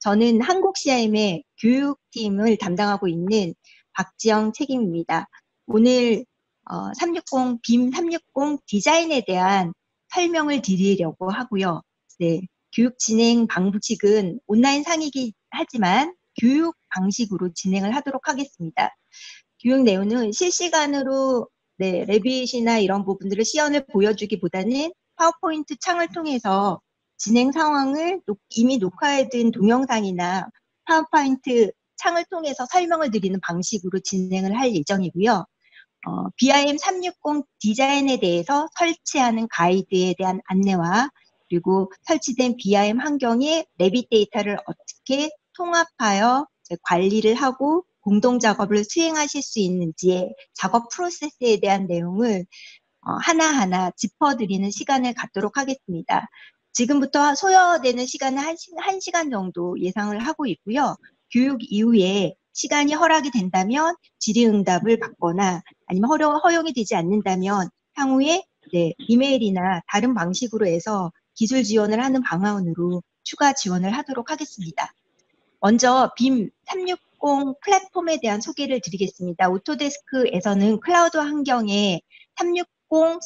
저는 한국 CIM의 교육팀을 담당하고 있는 박지영 책임입니다. 오늘 360, 빔 360 디자인에 대한 설명을 드리려고 하고요. 네, 교육 진행 방식은 온라인 상이긴 하지만 교육 방식으로 진행을 하도록 하겠습니다. 교육 내용은 실시간으로 레빗이나 이런 부분들을 시연을 보여주기보다는 파워포인트 창을 통해서 진행 상황을 이미 녹화해둔 동영상이나 파워포인트 창을 통해서 설명을 드리는 방식으로 진행을 할 예정이고요. BIM 360 디자인에 대해서 설치하는 가이드에 대한 안내와 그리고 설치된 BIM 환경에 레빗 데이터를 어떻게 통합하여 관리를 하고 공동 작업을 수행하실 수 있는지의 작업 프로세스에 대한 내용을 하나하나 짚어드리는 시간을 갖도록 하겠습니다. 지금부터 소요되는 시간은 1시간 정도 예상을 하고 있고요. 교육 이후에 시간이 허락이 된다면 질의응답을 받거나 아니면 허용이 되지 않는다면 향후에 이메일이나 다른 방식으로 해서 기술 지원을 하는 방안으로 추가 지원을 하도록 하겠습니다. 먼저 빔 360 플랫폼에 대한 소개를 드리겠습니다. 오토데스크에서는 클라우드 환경에 360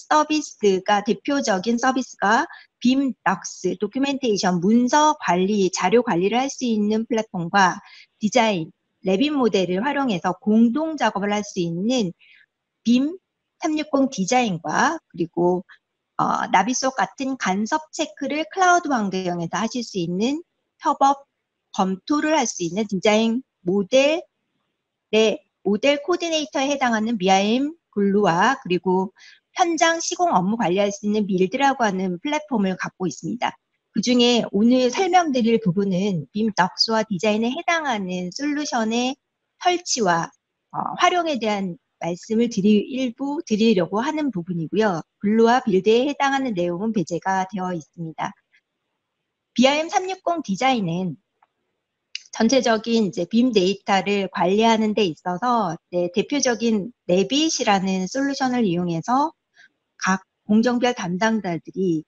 서비스가 대표적인 서비스가 빔 락스, 도큐멘테이션, 문서 관리, 자료 관리를 할 수 있는 플랫폼과 디자인, 레빗 모델을 활용해서 공동 작업을 할 수 있는 빔 360 디자인과 그리고 나비속 같은 간섭 체크를 클라우드 환경에서 하실 수 있는 협업, 검토를 할 수 있는 디자인 모델 코디네이터에 해당하는 BIM 글루와 그리고 현장 시공 업무 관리할 수 있는 빌드라고 하는 플랫폼을 갖고 있습니다. 그 중에 오늘 설명드릴 부분은 빔 덕스와 디자인에 해당하는 솔루션의 설치와 활용에 대한 말씀을 일부 드리려고 하는 부분이고요. 글루와 빌드에 해당하는 내용은 배제가 되어 있습니다. BIM 360 디자인은 전체적인 이제 빔 데이터를 관리하는 데 있어서 대표적인 레빗이라는 솔루션을 이용해서 각 공정별 담당자들이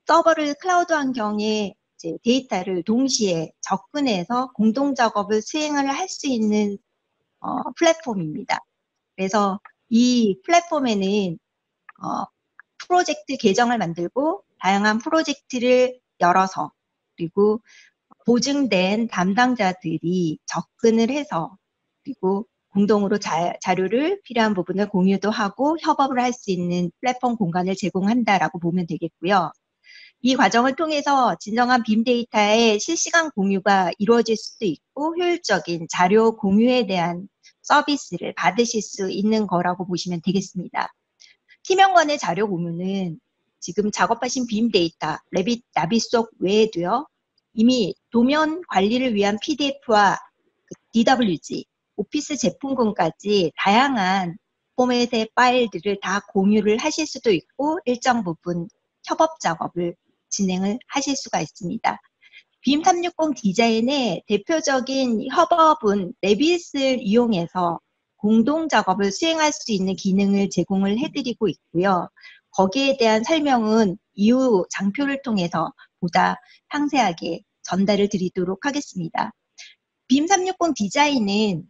서버를 클라우드 환경에 이제 데이터를 동시에 접근해서 공동 작업을 수행을 할 수 있는 플랫폼입니다. 그래서 이 플랫폼에는 프로젝트 계정을 만들고 다양한 프로젝트를 열어서 그리고 보증된 담당자들이 접근을 해서 그리고 공동으로 자료를 필요한 부분을 공유도 하고 협업을 할 수 있는 플랫폼 공간을 제공한다라고 보면 되겠고요. 이 과정을 통해서 진정한 빔 데이터의 실시간 공유가 이루어질 수도 있고 효율적인 자료 공유에 대한 서비스를 받으실 수 있는 거라고 보시면 되겠습니다. 팀원 간의 자료 공유는 지금 작업하신 빔 데이터, 레빗, 나비속 외에도요. 이미 도면 관리를 위한 PDF와 DWG, 오피스 제품군까지 다양한 포맷의 파일들을 다 공유를 하실 수도 있고 일정 부분 협업 작업을 진행을 하실 수가 있습니다. 빔 360 디자인의 대표적인 협업은 레빗을 이용해서 공동 작업을 수행할 수 있는 기능을 제공을 해드리고 있고요. 거기에 대한 설명은 이후 장표를 통해서 보다 상세하게 전달을 드리도록 하겠습니다. 빔 360 디자인은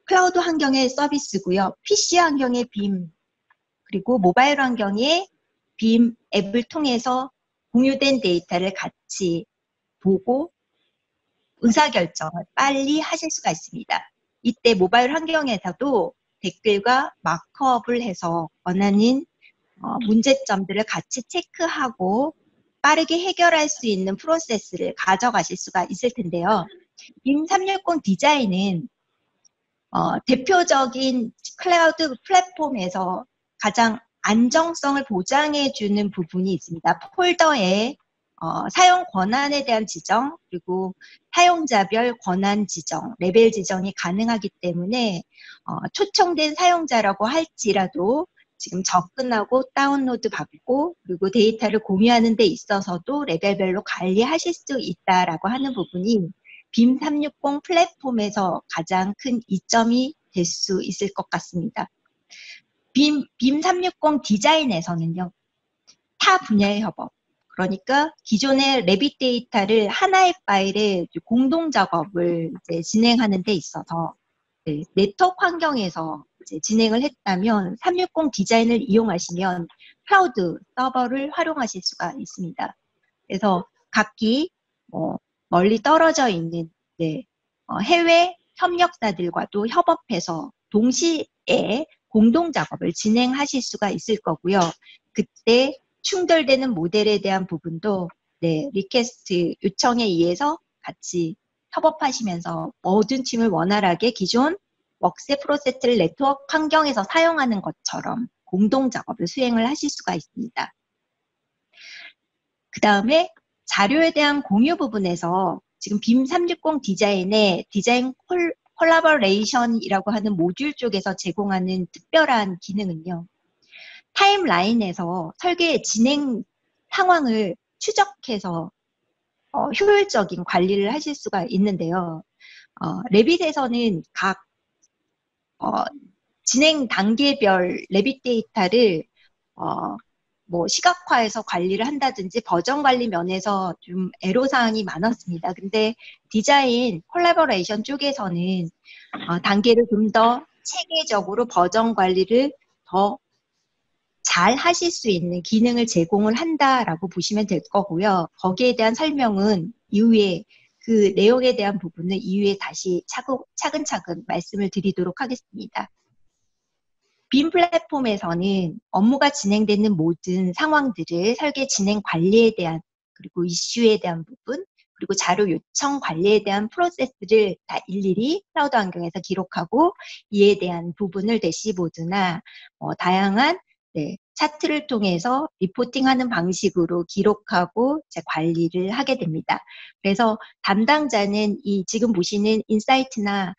클라우드 환경의 서비스고요. PC 환경의 빔, 그리고 모바일 환경의 빔 앱을 통해서 공유된 데이터를 같이 보고 의사결정을 빨리 하실 수가 있습니다. 이때 모바일 환경에서도 댓글과 마크업을 해서 원하는 문제점들을 같이 체크하고 빠르게 해결할 수 있는 프로세스를 가져가실 수가 있을 텐데요. 빔 360 디자인은 대표적인 클라우드 플랫폼에서 가장 안정성을 보장해주는 부분이 있습니다. 폴더에 사용 권한에 대한 지정, 그리고 사용자별 권한 지정, 레벨 지정이 가능하기 때문에 초청된 사용자라고 할지라도 지금 접근하고 다운로드 받고 그리고 데이터를 공유하는 데 있어서도 레벨별로 관리하실 수 있다라고 하는 부분이 빔 360 플랫폼에서 가장 큰 이점이 될 수 있을 것 같습니다. 빔 360 디자인에서는요. 타 분야의 협업, 그러니까 기존의 레빗 데이터를 하나의 파일에 공동 작업을 이제 진행하는 데 있어서 네, 네트워크 환경에서 이제 진행을 했다면 360 디자인을 이용하시면 클라우드 서버를 활용하실 수가 있습니다. 그래서 각기 멀리 떨어져 있는 네, 해외 협력사들과도 협업해서 동시에 공동 작업을 진행하실 수가 있을 거고요. 그때 충돌되는 모델에 대한 부분도 네, 리퀘스트 요청에 의해서 같이 협업하시면서 모든 팀을 원활하게 기존 웍스 프로세스를 네트워크 환경에서 사용하는 것처럼 공동 작업을 수행을 하실 수가 있습니다. 그 다음에 자료에 대한 공유 부분에서 지금 빔 360 디자인의 디자인 콜라보레이션이라고 하는 모듈 쪽에서 제공하는 특별한 기능은요. 타임라인에서 설계 진행 상황을 추적해서 효율적인 관리를 하실 수가 있는데요. 레빗에서는 각 진행 단계별 레빗 데이터를 뭐 시각화해서 관리를 한다든지 버전 관리 면에서 좀 애로사항이 많았습니다. 근데 디자인 콜라보레이션 쪽에서는 단계를 좀 더 체계적으로 버전 관리를 더 잘 하실 수 있는 기능을 제공을 한다라고 보시면 될 거고요. 거기에 대한 설명은 이후에 그 내용에 대한 부분은 이후에 다시 차근차근 말씀을 드리도록 하겠습니다. 빔 플랫폼에서는 업무가 진행되는 모든 상황들을 설계 진행 관리에 대한 그리고 이슈에 대한 부분 그리고 자료 요청 관리에 대한 프로세스를 다 일일이 클라우드 환경에서 기록하고 이에 대한 부분을 대시보드나 다양한 차트를 통해서 리포팅하는 방식으로 기록하고 이제 관리를 하게 됩니다. 그래서 담당자는 이 지금 보시는 인사이트나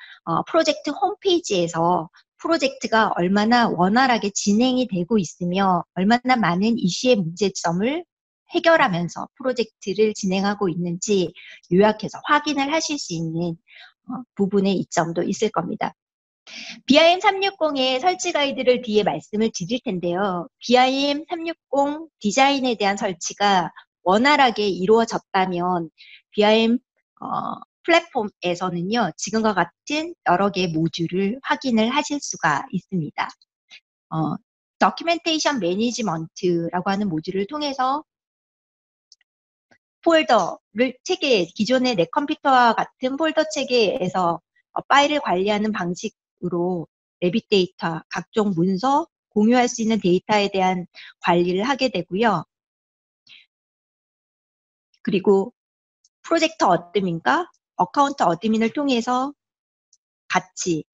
프로젝트 홈페이지에서 프로젝트가 얼마나 원활하게 진행이 되고 있으며 얼마나 많은 이슈의 문제점을 해결하면서 프로젝트를 진행하고 있는지 요약해서 확인을 하실 수 있는 부분의 이점도 있을 겁니다. BIM 360의 설치 가이드를 뒤에 말씀을 드릴 텐데요. BIM 360 디자인에 대한 설치가 원활하게 이루어졌다면 BIM 플랫폼에서는요, 지금과 같은 여러 개의 모듈을 확인을 하실 수가 있습니다. 도큐멘테이션 매니지먼트라고 하는 모듈을 통해서 폴더를 체계, 기존의 내 컴퓨터와 같은 폴더 체계에서 파일을 관리하는 방식으로 레빗 데이터, 각종 문서, 공유할 수 있는 데이터에 대한 관리를 하게 되고요. 그리고 프로젝트 어드민과 어카운트 어드민을 통해서 같이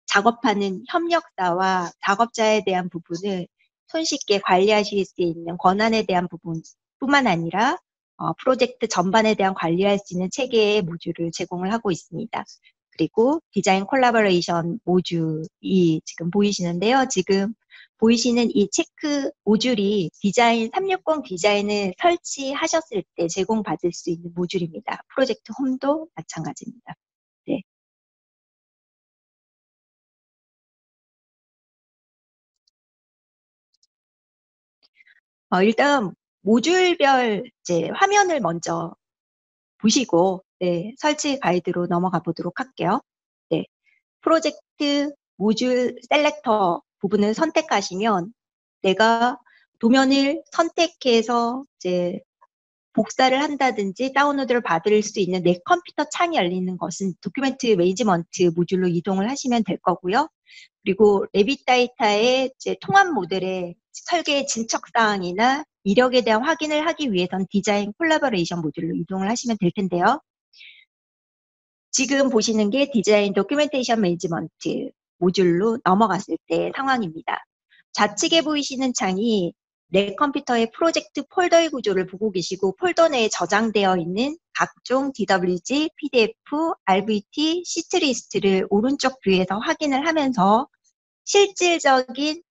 작업하는 협력사와 작업자에 대한 부분을 손쉽게 관리하실 수 있는 권한에 대한 부분뿐만 아니라 프로젝트 전반에 대한 관리할 수 있는 체계의 모듈을 제공을 하고 있습니다. 그리고 디자인 콜라보레이션 모듈이 지금 보이시는데요. 지금 보이시는 이 체크 모듈이 디자인 360 디자인을 설치하셨을 때 제공받을 수 있는 모듈입니다. 프로젝트 홈도 마찬가지입니다. 네. 일단 모듈별 이제 화면을 먼저 보시고 네, 설치 가이드로 넘어가 보도록 할게요. 네, 프로젝트 모듈 셀렉터 부분을 선택하시면 내가 도면을 선택해서 이제 복사를 한다든지 다운로드를 받을 수 있는 내 컴퓨터 창이 열리는 것은 도큐멘트 매니지먼트 모듈로 이동을 하시면 될 거고요. 그리고 레빗 데이터의 이제 통합 모델의 설계 진척 사항이나 이력에 대한 확인을 하기 위해선 디자인 콜라보레이션 모듈로 이동을 하시면 될 텐데요. 지금 보시는 게 디자인 도큐멘테이션 매니지먼트 모듈로 넘어갔을 때 상황입니다. 좌측에 보이시는 창이 내 컴퓨터의 프로젝트 폴더의 구조를 보고 계시고 폴더 내에 저장되어 있는 각종 DWG, PDF, RVT, 시트리스트를 오른쪽 뷰에서 확인을 하면서 실질적인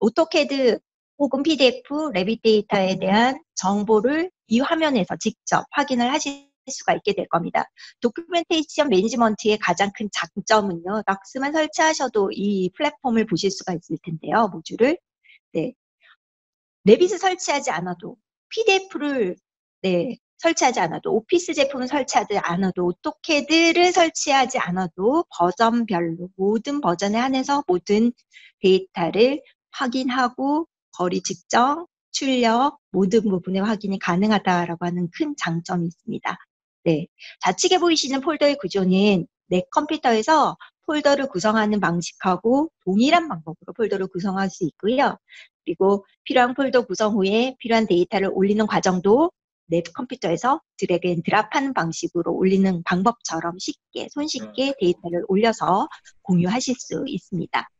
오토캐드 혹은 PDF, 레빗 데이터에 대한 정보를 이 화면에서 직접 확인을 하실 수가 있게 될 겁니다. 도큐멘테이션 매니지먼트의 가장 큰 장점은요. 락스만 설치하셔도 이 플랫폼을 보실 수가 있을 텐데요. 모듈을. 네. 레빗을 설치하지 않아도 PDF를 설치하지 않아도, 오피스 제품을 설치하지 않아도, 오토캐드를 설치하지 않아도 버전별로 모든 버전에 한해서 모든 데이터를 확인하고 거리 측정, 출력 모든 부분의 확인이 가능하다라고 하는 큰 장점이 있습니다. 좌측에 보이시는 폴더의 구조는 내 컴퓨터에서 폴더를 구성하는 방식하고 동일한 방법으로 폴더를 구성할 수 있고요. 그리고 필요한 폴더 구성 후에 필요한 데이터를 올리는 과정도 내 컴퓨터에서 드래그 앤 드랍하는 방식으로 올리는 방법처럼 쉽게, 손쉽게 데이터를 올려서 공유하실 수 있습니다.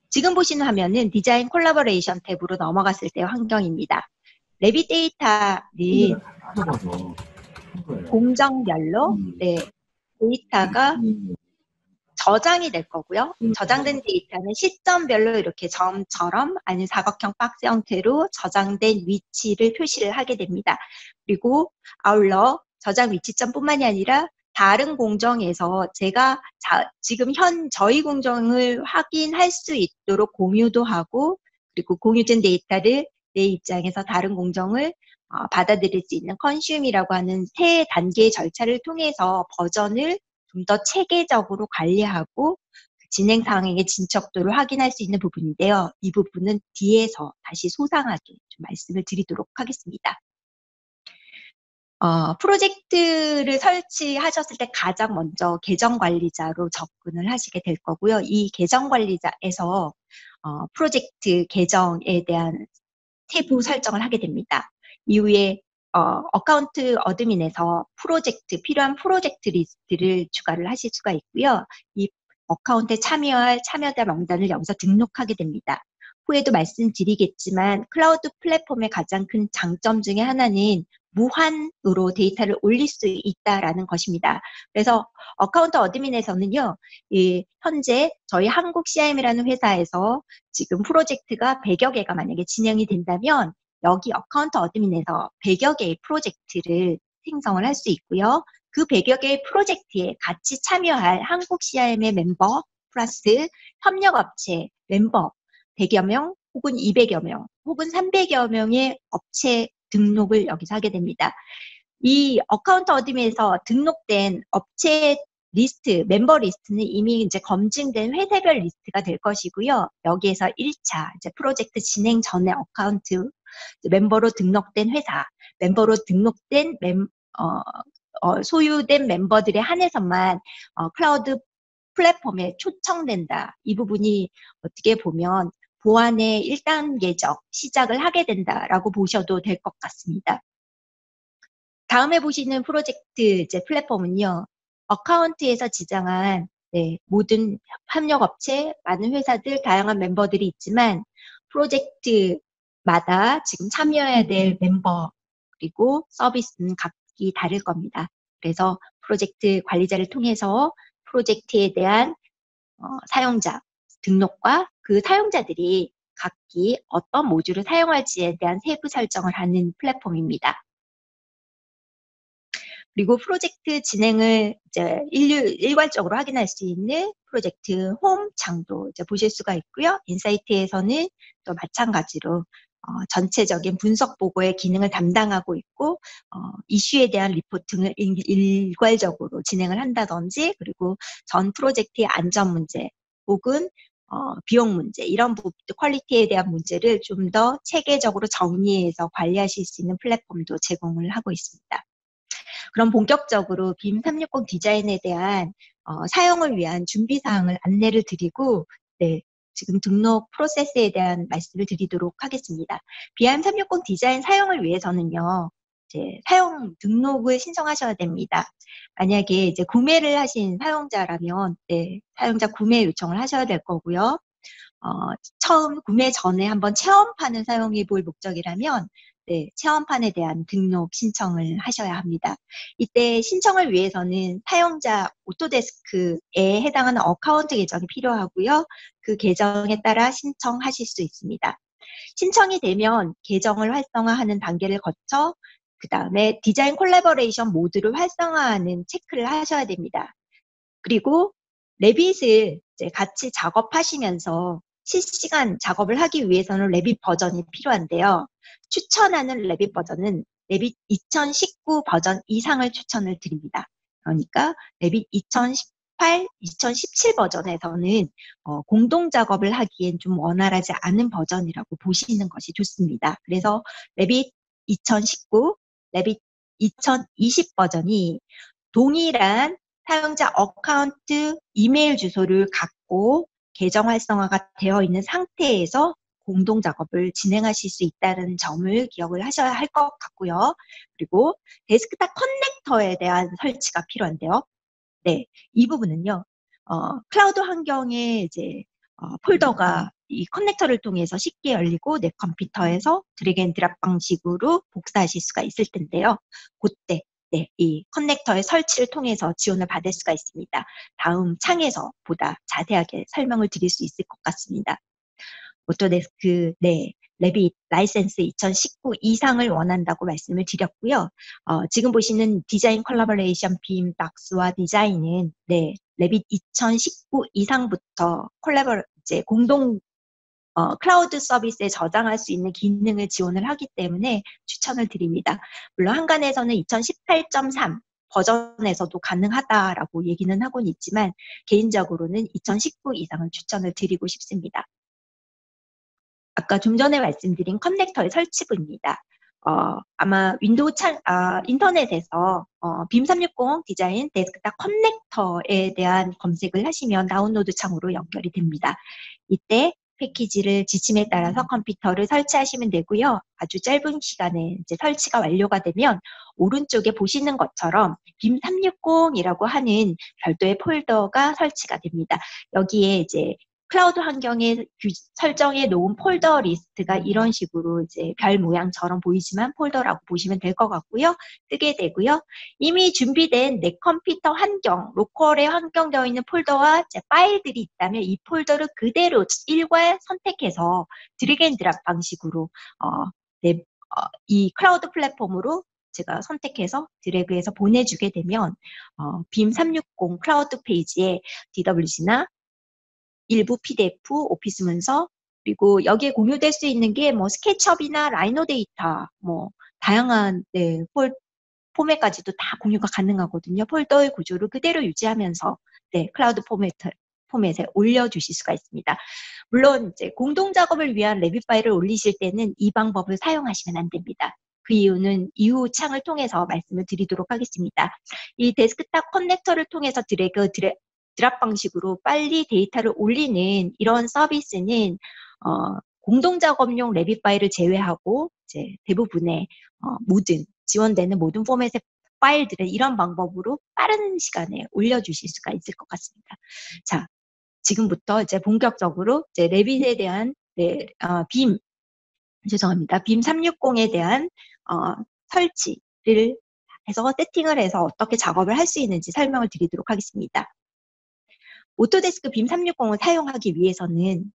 지금 보시는 화면은 디자인 콜라보레이션 탭으로 넘어갔을 때 환경입니다. 레빗 데이터는 공정별로 데이터가 저장이 될 거고요. 저장된 데이터는 시점별로 이렇게 점처럼 아니면 사각형 박스 형태로 저장된 위치를 표시를 하게 됩니다. 그리고 아울러 저장 위치점뿐만이 아니라 다른 공정에서 제가 지금 저희 공정을 확인할 수 있도록 공유도 하고, 그리고 공유된 데이터를 내 입장에서 다른 공정을 받아들일 수 있는 컨슘이라고 하는 세 단계의 절차를 통해서 버전을 좀 더 체계적으로 관리하고 진행 상황의 진척도를 확인할 수 있는 부분인데요. 이 부분은 뒤에서 다시 소상하게 좀 말씀을 드리도록 하겠습니다. 프로젝트를 설치하셨을 때 가장 먼저 계정관리자로 접근을 하시게 될 거고요. 이 계정관리자에서 프로젝트 계정에 대한 세부 설정을 하게 됩니다. 이후에 어카운트 어드민에서 필요한 프로젝트 리스트를 추가를 하실 수가 있고요. 이 어카운트에 참여할 참여자 명단을 여기서 등록하게 됩니다. 후에도 말씀드리겠지만 클라우드 플랫폼의 가장 큰 장점 중에 하나는 무한으로 데이터를 올릴 수 있다라는 것입니다. 그래서 어카운트 어드민에서는요, 현재 저희 한국 CIM이라는 회사에서 지금 프로젝트가 100여 개가 만약에 진행이 된다면 여기 어카운트 어드민에서 100여 개의 프로젝트를 생성을 할 수 있고요. 그 100여 개의 프로젝트에 같이 참여할 한국 CIM의 멤버 플러스 협력업체 멤버 100여 명 혹은 200여 명 혹은 300여 명의 업체 등록을 여기서 하게 됩니다. 이 어카운트 어드민에서 등록된 업체 리스트, 멤버 리스트는 이미 이제 검증된 회사별 리스트가 될 것이고요. 여기에서 1차 이제 프로젝트 진행 전에 어카운트 멤버로 등록된 회사, 멤버로 등록된 소유된 멤버들에 한해서만 클라우드 플랫폼에 초청된다. 이 부분이 어떻게 보면 보안의 1단계적 시작을 하게 된다라고 보셔도 될 것 같습니다. 다음에 보시는 프로젝트 이제 플랫폼은요. 어카운트에서 지정한 모든 협력업체, 많은 회사들, 다양한 멤버들이 있지만 프로젝트마다 지금 참여해야 될 멤버 그리고 서비스는 각기 다를 겁니다. 그래서 프로젝트 관리자를 통해서 프로젝트에 대한 사용자 등록과 그 사용자들이 각기 어떤 모듈을 사용할지에 대한 세부 설정을 하는 플랫폼입니다. 그리고 프로젝트 진행을 이제 일괄적으로 확인할 수 있는 프로젝트 홈 창도 이제 보실 수가 있고요. 인사이트에서는 또 마찬가지로 전체적인 분석 보고의 기능을 담당하고 있고 이슈에 대한 리포팅을 일괄적으로 진행을 한다든지 그리고 전 프로젝트의 안전 문제 혹은 비용 문제 이런 퀄리티에 대한 문제를 좀 더 체계적으로 정리해서 관리하실 수 있는 플랫폼도 제공을 하고 있습니다. 그럼 본격적으로 빔 360 디자인에 대한 사용을 위한 준비사항을 안내를 드리고 지금 등록 프로세스에 대한 말씀을 드리도록 하겠습니다. 빔 360 디자인 사용을 위해서는요. 이제 사용 등록을 신청하셔야 됩니다. 만약에 이제 구매를 하신 사용자라면 사용자 구매 요청을 하셔야 될 거고요. 처음 구매 전에 한번 체험판을 사용해 볼 목적이라면 체험판에 대한 등록 신청을 하셔야 합니다. 이때 신청을 위해서는 사용자 오토데스크에 해당하는 어카운트 계정이 필요하고요. 그 계정에 따라 신청하실 수 있습니다. 신청이 되면 계정을 활성화하는 단계를 거쳐 그 다음에 디자인 콜라보레이션 모드를 활성화하는 체크를 하셔야 됩니다. 그리고 레빗을 이제 같이 작업하시면서 실시간 작업을 하기 위해서는 레빗 버전이 필요한데요. 추천하는 레빗 버전은 레빗 2019 버전 이상을 추천을 드립니다. 그러니까 레빗 2018, 2017 버전에서는 공동 작업을 하기엔 좀 원활하지 않은 버전이라고 보시는 것이 좋습니다. 그래서 레빗 2019, 레빗 2020 버전이 동일한 사용자 어카운트 이메일 주소를 갖고 계정 활성화가 되어 있는 상태에서 공동 작업을 진행하실 수 있다는 점을 기억을 하셔야 할 것 같고요. 그리고 데스크탑 커넥터에 대한 설치가 필요한데요. 네, 이 부분은요. 클라우드 환경에 이제 폴더가 이 커넥터를 통해서 쉽게 열리고 내 컴퓨터에서 드래그 앤 드랍 방식으로 복사하실 수가 있을 텐데요. 그때 네, 이 커넥터의 설치를 통해서 지원을 받을 수가 있습니다. 다음 창에서 보다 자세하게 설명을 드릴 수 있을 것 같습니다. 오토데스크, 네, 레빗 라이센스 2019 이상을 원한다고 말씀을 드렸고요. 지금 보시는 디자인 컬래버레이션 빔 닥스와 디자인은 네, 레빗 2019 이상부터 이제 공동 클라우드 서비스에 저장할 수 있는 기능을 지원을 하기 때문에 추천을 드립니다. 물론 한간에서는 2018.3 버전에서도 가능하다라고 얘기는 하고는 있지만 개인적으로는 2019 이상을 추천을 드리고 싶습니다. 아까 좀 전에 말씀드린 커넥터의 설치부입니다. 아마 윈도우 인터넷에서 빔 360 디자인 데스크탑 커넥터에 대한 검색을 하시면 다운로드 창으로 연결이 됩니다. 이때 패키지를 지침에 따라서 컴퓨터를 설치하시면 되고요. 아주 짧은 시간에 이제 설치가 완료가 되면 오른쪽에 보시는 것처럼 빔 360이라고 하는 별도의 폴더가 설치가 됩니다. 여기에 이제 클라우드 환경에 설정해 놓은 폴더 리스트가 이런 식으로 이제 별 모양처럼 보이지만 폴더라고 보시면 될 것 같고요. 뜨게 되고요. 이미 준비된 내 컴퓨터 환경, 로컬에 환경되어 있는 폴더와 파일들이 있다면 이 폴더를 그대로 일괄 선택해서 드래그 앤 드랍 방식으로 이 클라우드 플랫폼으로 제가 선택해서 드래그해서 보내주게 되면 빔 360 클라우드 페이지에 DWC나 일부 PDF, 오피스 문서, 그리고 여기에 공유될 수 있는 게 뭐 스케치업이나 라이노 데이터, 뭐 다양한 포맷까지도 다 공유가 가능하거든요. 폴더의 구조를 그대로 유지하면서 클라우드 포맷에 올려주실 수가 있습니다. 물론 이제 공동 작업을 위한 레빗 파일을 올리실 때는 이 방법을 사용하시면 안 됩니다. 그 이유는 이후 창을 통해서 말씀을 드리도록 하겠습니다. 이 데스크탑 커넥터를 통해서 드랍 방식으로 빨리 데이터를 올리는 이런 서비스는 공동 작업용 레빗 파일을 제외하고 이제 대부분의 지원되는 모든 포맷의 파일들을 이런 방법으로 빠른 시간에 올려주실 수가 있을 것 같습니다. 자, 지금부터 이제 본격적으로 이제 레빗에 대한 빔 360에 대한 설치를 해서 세팅을 해서 어떻게 작업을 할 수 있는지 설명을 드리도록 하겠습니다. 오토데스크 빔 360을 사용하기 위해서는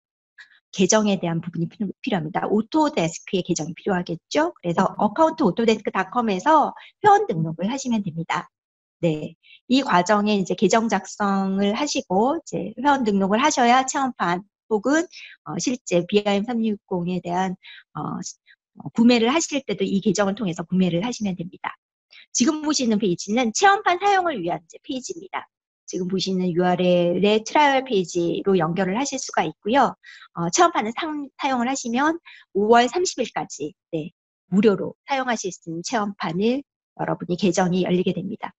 계정에 대한 부분이 필요합니다. 오토데스크의 계정이 필요하겠죠? 그래서 어카운트 오토데스크.com에서 회원 등록을 하시면 됩니다. 네. 이 과정에 이제 계정 작성을 하시고 이제 회원 등록을 하셔야 체험판 혹은 실제 BIM360에 대한 구매를 하실 때도 이 계정을 통해서 구매를 하시면 됩니다. 지금 보시는 페이지는 체험판 사용을 위한 이제 페이지입니다. 지금 보시는 URL의 트라이얼 페이지로 연결을 하실 수가 있고요. 체험판을 사용을 하시면 5월 30일까지 무료로 사용하실 수 있는 체험판을 여러분이 계정이 열리게 됩니다.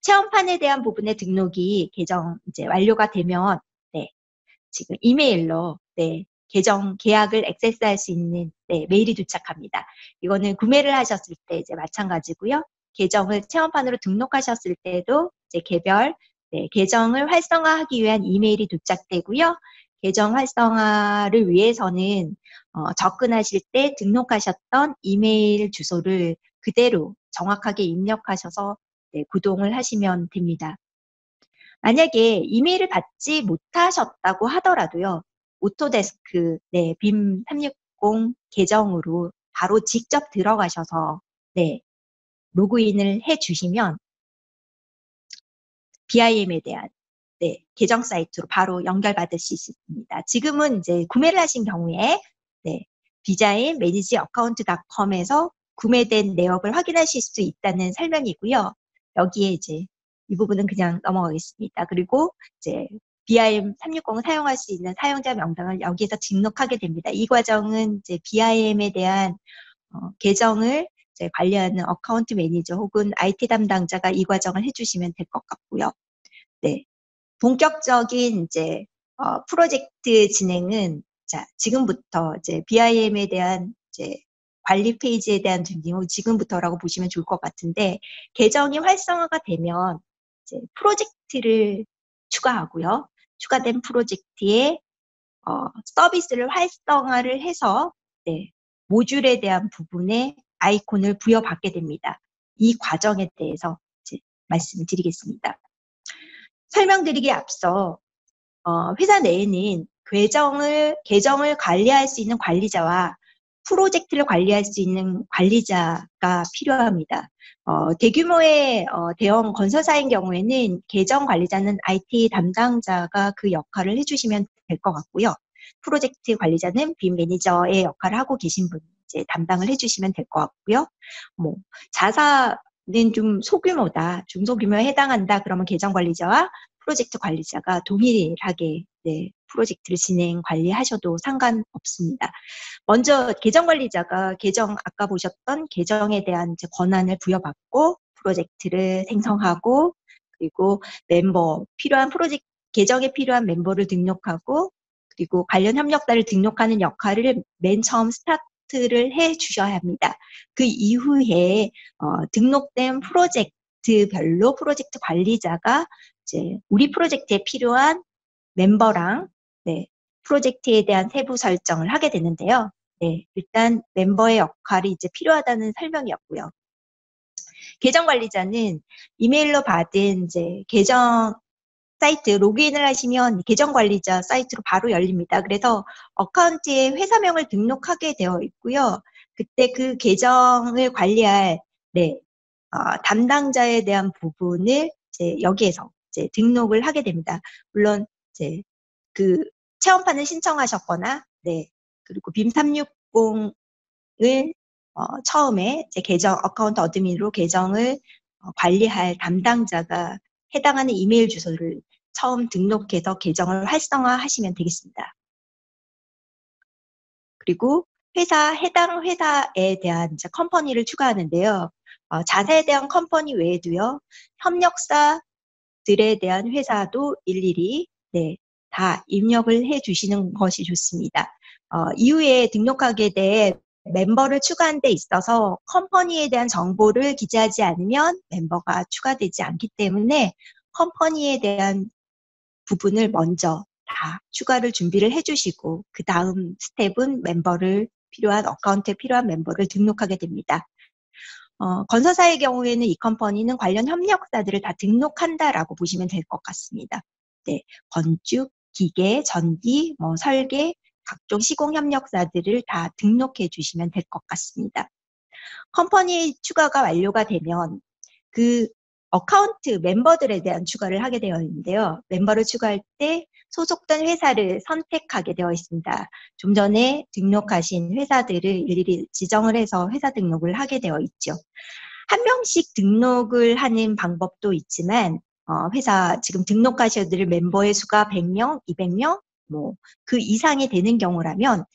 체험판에 대한 부분의 등록이 계정 이제 완료가 되면 지금 이메일로 계정 계약을 액세스할 수 있는 메일이 도착합니다. 이거는 구매를 하셨을 때 이제 마찬가지고요. 계정을 체험판으로 등록하셨을 때도 이제 개별 계정을 활성화하기 위한 이메일이 도착되고요. 계정 활성화를 위해서는 접근하실 때 등록하셨던 이메일 주소를 그대로 정확하게 입력하셔서 구동을 하시면 됩니다. 만약에 이메일을 받지 못하셨다고 하더라도요. 오토데스크 빔 360 계정으로 바로 직접 들어가셔서 로그인을 해주시면 BIM에 대한 네, 계정 사이트로 바로 연결받을 수 있습니다. 지금은 이제 구매를 하신 경우에 네, 비자인 매니지 어카운트.com에서 구매된 내역을 확인하실 수 있다는 설명이고요. 여기에 이제 이 부분은 그냥 넘어가겠습니다. 그리고 이제 BIM360을 사용할 수 있는 사용자 명단을 여기에서 등록하게 됩니다. 이 과정은 이제 BIM에 대한 계정을 이제 관리하는 어카운트 매니저 혹은 IT 담당자가 이 과정을 해주시면 될 것 같고요. 네, 본격적인 이제 프로젝트 진행은 자 지금부터 이제 BIM에 대한 이제 관리 페이지에 대한 등록 지금부터라고 보시면 좋을 것 같은데 계정이 활성화가 되면 이제 프로젝트를 추가하고요. 추가된 프로젝트에 서비스를 활성화를 해서 네, 모듈에 대한 부분에 아이콘을 부여받게 됩니다. 이 과정에 대해서 이제 말씀드리겠습니다. 설명드리기에 앞서 회사 내에는 계정을 관리할 수 있는 관리자와 프로젝트를 관리할 수 있는 관리자가 필요합니다. 대규모의 대형 건설사인 경우에는 계정 관리자는 IT 담당자가 그 역할을 해주시면 될 것 같고요. 프로젝트 관리자는 빔 매니저의 역할을 하고 계신 분 이제 담당을 해주시면 될 것 같고요. 뭐 자사는 좀 소규모다, 중소규모에 해당한다. 그러면 계정 관리자와 프로젝트 관리자가 동일하게 네, 프로젝트를 진행 관리하셔도 상관없습니다. 먼저 계정 관리자가 아까 보셨던 계정에 대한 이제 권한을 부여받고 프로젝트를 생성하고 그리고 계정에 필요한 멤버를 등록하고 그리고 관련 협력자를 등록하는 역할을 맨 처음 스타트를 해 주셔야 합니다. 그 이후에 등록된 프로젝트별로 프로젝트 관리자가 이제 우리 프로젝트에 필요한 멤버랑 네, 프로젝트에 대한 세부 설정을 하게 되는데요. 네, 일단 멤버의 역할이 이제 필요하다는 설명이었고요. 계정 관리자는 이메일로 받은 이제 계정 사이트 로그인을 하시면 계정 관리자 사이트로 바로 열립니다. 그래서 어카운트에 회사명을 등록하게 되어 있고요. 그때 그 계정을 관리할 네, 담당자에 대한 부분을 이제 여기에서 이제 등록을 하게 됩니다. 물론 이제 그 체험판을 신청하셨거나 네, 그리고 빔 360을 처음에 제 계정 어카운트 어드민으로 계정을 관리할 담당자가 해당하는 이메일 주소를 처음 등록해서 계정을 활성화하시면 되겠습니다. 그리고 해당 회사에 대한 이제 컴퍼니를 추가하는데요. 자사에 대한 컴퍼니 외에도요. 협력사들에 대한 회사도 일일이 네, 다 입력을 해 주시는 것이 좋습니다. 이후에 등록하게 될 멤버를 추가한 데 있어서 컴퍼니에 대한 정보를 기재하지 않으면 멤버가 추가되지 않기 때문에 컴퍼니에 대한 부분을 먼저 다 추가를 준비를 해주시고 그 다음 스텝은 필요한 어카운트에 필요한 멤버를 등록하게 됩니다. 건설사의 경우에는 이 컴퍼니는 관련 협력사들을 다 등록한다라고 보시면 될 것 같습니다. 네, 건축, 기계, 전기, 설계, 각종 시공 협력사들을 다 등록해 주시면 될 것 같습니다. 컴퍼니 추가가 완료가 되면 그 어카운트 멤버들에 대한 추가를 하게 되어 있는데요. 멤버를 추가할 때 소속된 회사를 선택하게 되어 있습니다. 좀 전에 등록하신 회사들을 일일이 지정을 해서 회사 등록을 하게 되어 있죠. 한 명씩 등록을 하는 방법도 있지만 회사 지금 등록하셔야 될 멤버의 수가 100명, 200명, 그 이상이 되는 경우라면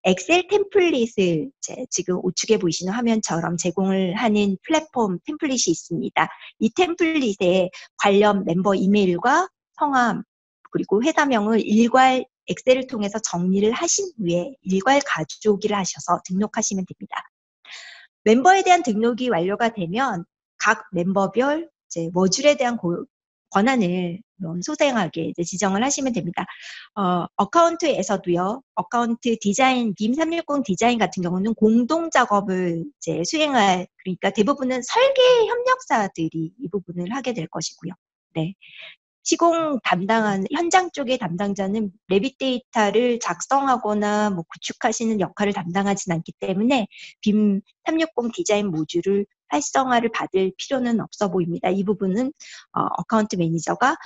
엑셀 템플릿을 지금 우측에 보이시는 화면처럼 제공을 하는 플랫폼 템플릿이 있습니다. 이 템플릿에 관련 멤버 이메일과 성함 그리고 회사명을 일괄 엑셀을 통해서 정리를 하신 후에 일괄 가져오기를 하셔서 등록하시면 됩니다. 멤버에 대한 등록이 완료가 되면 각 멤버별 머줄에 대한 권한을 소생하게 이제 지정을 하시면 됩니다. 어카운트에서도요, 어카운트 디자인, 빔 360 디자인 같은 경우는 공동 작업을 이제 수행할, 그러니까 대부분은 설계 협력사들이 이 부분을 하게 될 것이고요. 네. 시공 현장 쪽의 담당자는 레빗 데이터를 작성하거나 구축하시는 역할을 담당하진 않기 때문에 빔 360 디자인 모듈을 활성화를 받을 필요는 없어 보입니다. 이 부분은 어카운트 매니저가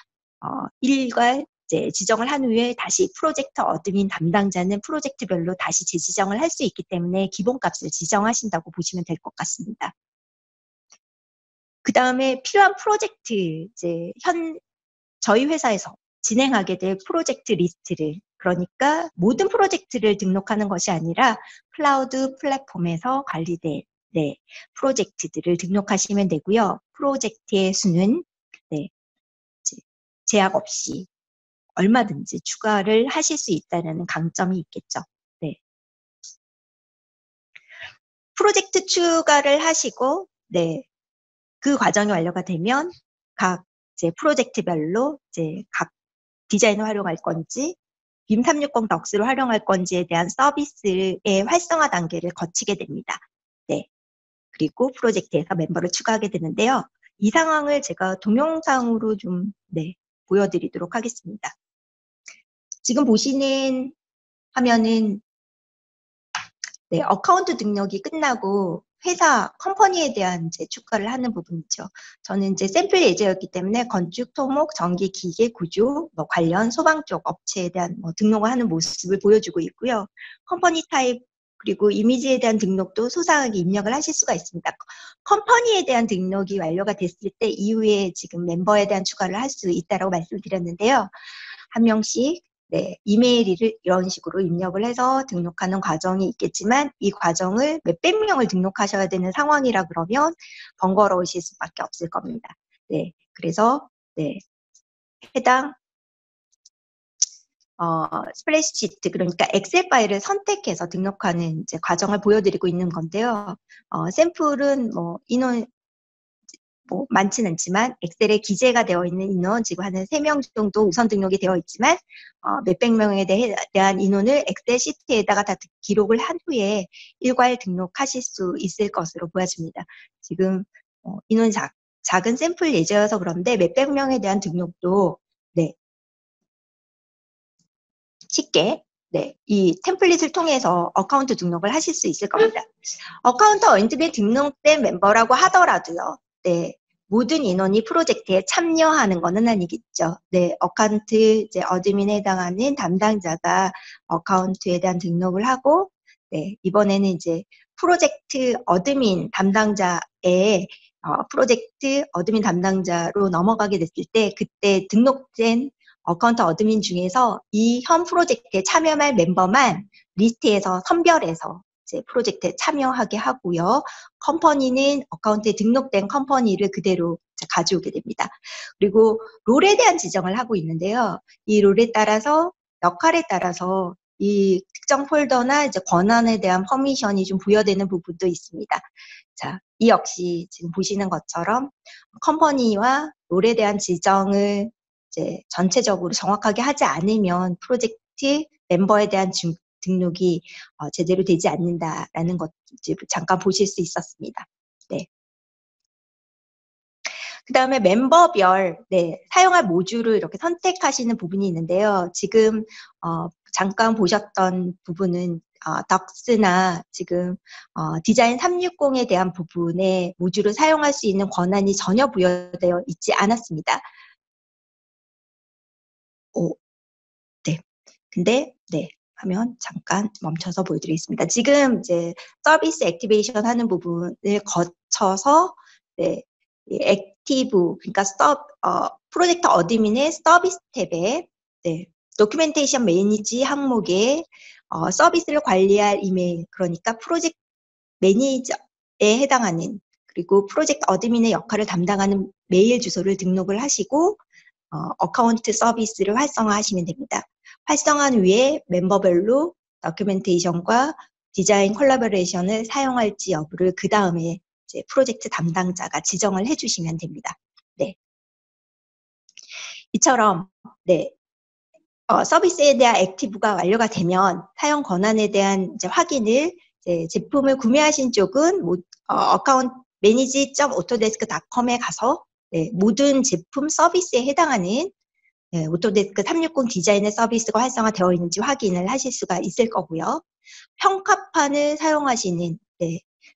일괄 이제 지정을 한 후에 다시 프로젝트 어드민 담당자는 프로젝트별로 다시 재지정을 할 수 있기 때문에 기본값을 지정하신다고 보시면 될 것 같습니다. 그 다음에 필요한 프로젝트, 이제 저희 회사에서 진행하게 될 프로젝트 리스트를, 그러니까 모든 프로젝트를 등록하는 것이 아니라 클라우드 플랫폼에서 관리될 프로젝트들을 등록하시면 되고요. 프로젝트의 수는 제약 없이 얼마든지 추가를 하실 수 있다는 강점이 있겠죠. 네. 프로젝트 추가를 하시고, 그 과정이 완료가 되면 각 이제 프로젝트별로 이제 각 디자인을 활용할 건지, 빔 360 덕스를 활용할 건지에 대한 서비스의 활성화 단계를 거치게 됩니다. 네. 그리고 프로젝트에서 멤버를 추가하게 되는데요. 이 상황을 제가 동영상으로 좀 보여드리도록 하겠습니다. 지금 보시는 화면은 어카운트 등록이 끝나고 회사, 컴퍼니에 대한 이제 추가를 하는 부분이죠. 저는 이제 샘플 예제였기 때문에 건축, 토목, 전기, 기계, 구조, 관련 소방 쪽 업체에 대한 등록을 하는 모습을 보여주고 있고요. 컴퍼니 타입 그리고 이미지에 대한 등록도 소상하게 입력을 하실 수가 있습니다. 컴퍼니에 대한 등록이 완료가 됐을 때 이후에 지금 멤버에 대한 추가를 할 수 있다고 말씀드렸는데요. 한 명씩 이메일을 이런 식으로 입력을 해서 등록하는 과정이 있겠지만 이 과정을 몇백 명을 등록하셔야 되는 상황이라 그러면 번거로우실 수밖에 없을 겁니다. 그래서 해당 스프레드시트, 그러니까 엑셀 파일을 선택해서 등록하는 이제 과정을 보여드리고 있는 건데요. 샘플은 인원 많지는 않지만 엑셀에 기재가 되어 있는 인원 지금 한 3명 정도 우선 등록이 되어 있지만 몇백 명에 대한 인원을 엑셀 시트에다가 다 기록을 한 후에 일괄 등록하실 수 있을 것으로 보여집니다. 지금 인원이 작은 샘플 예제여서 그런데 몇백 명에 대한 등록도 쉽게 이 템플릿을 통해서 어카운트 등록을 하실 수 있을 겁니다. 어카운트 어드민 등록된 멤버라고 하더라도요. 모든 인원이 프로젝트에 참여하는 것은 아니겠죠. 어카운트 이제 어드민에 해당하는 담당자가 어카운트에 대한 등록을 하고, 이번에는 이제 프로젝트 어드민 담당자의 프로젝트 어드민 담당자로 넘어가게 됐을 때 그때 등록된 어카운트 어드민 중에서 이 현 프로젝트에 참여할 멤버만 리스트에서 선별해서 이제 프로젝트에 참여하게 하고요. 컴퍼니는 어카운트에 등록된 컴퍼니를 그대로 가져오게 됩니다. 그리고 롤에 대한 지정을 하고 있는데요. 이 롤에 따라서 역할에 따라서 이 특정 폴더나 이제 권한에 대한 퍼미션이 좀 부여되는 부분도 있습니다. 자, 이 역시 지금 보시는 것처럼 컴퍼니와 롤에 대한 지정을 이제 전체적으로 정확하게 하지 않으면 프로젝트 멤버에 대한 등록이 제대로 되지 않는다라는 것 잠깐 보실 수 있었습니다. 그 다음에 멤버별 사용할 모듈을 이렇게 선택하시는 부분이 있는데요. 지금 잠깐 보셨던 부분은 덕스나 지금 디자인 360에 대한 부분에 모듈을 사용할 수 있는 권한이 전혀 부여되어 있지 않았습니다. 근데 화면 잠깐 멈춰서 보여드리겠습니다. 지금 이제 서비스 액티베이션 하는 부분을 거쳐서 이 액티브, 그러니까 프로젝트 어드민의 서비스 탭에 도큐멘테이션 매니지 항목에 서비스를 관리할 이메일, 그러니까 프로젝트 매니저에 해당하는 그리고 프로젝트 어드민의 역할을 담당하는 메일 주소를 등록을 하시고 어카운트 서비스를 활성화하시면 됩니다. 활성화한 후에 멤버별로 도큐멘테이션과 디자인 콜라보레이션을 사용할지 여부를 그 다음에 이제 프로젝트 담당자가 지정을 해주시면 됩니다. 이처럼 서비스에 대한 액티브가 완료가 되면 사용 권한에 대한 이제 확인을 제품을 구매하신 쪽은 어카운트 manage.autodesk.com에 가서 모든 제품 서비스에 해당하는 오토데스크 360 디자인의 서비스가 활성화되어 있는지 확인을 하실 수가 있을 거고요. 평가판을 사용하시는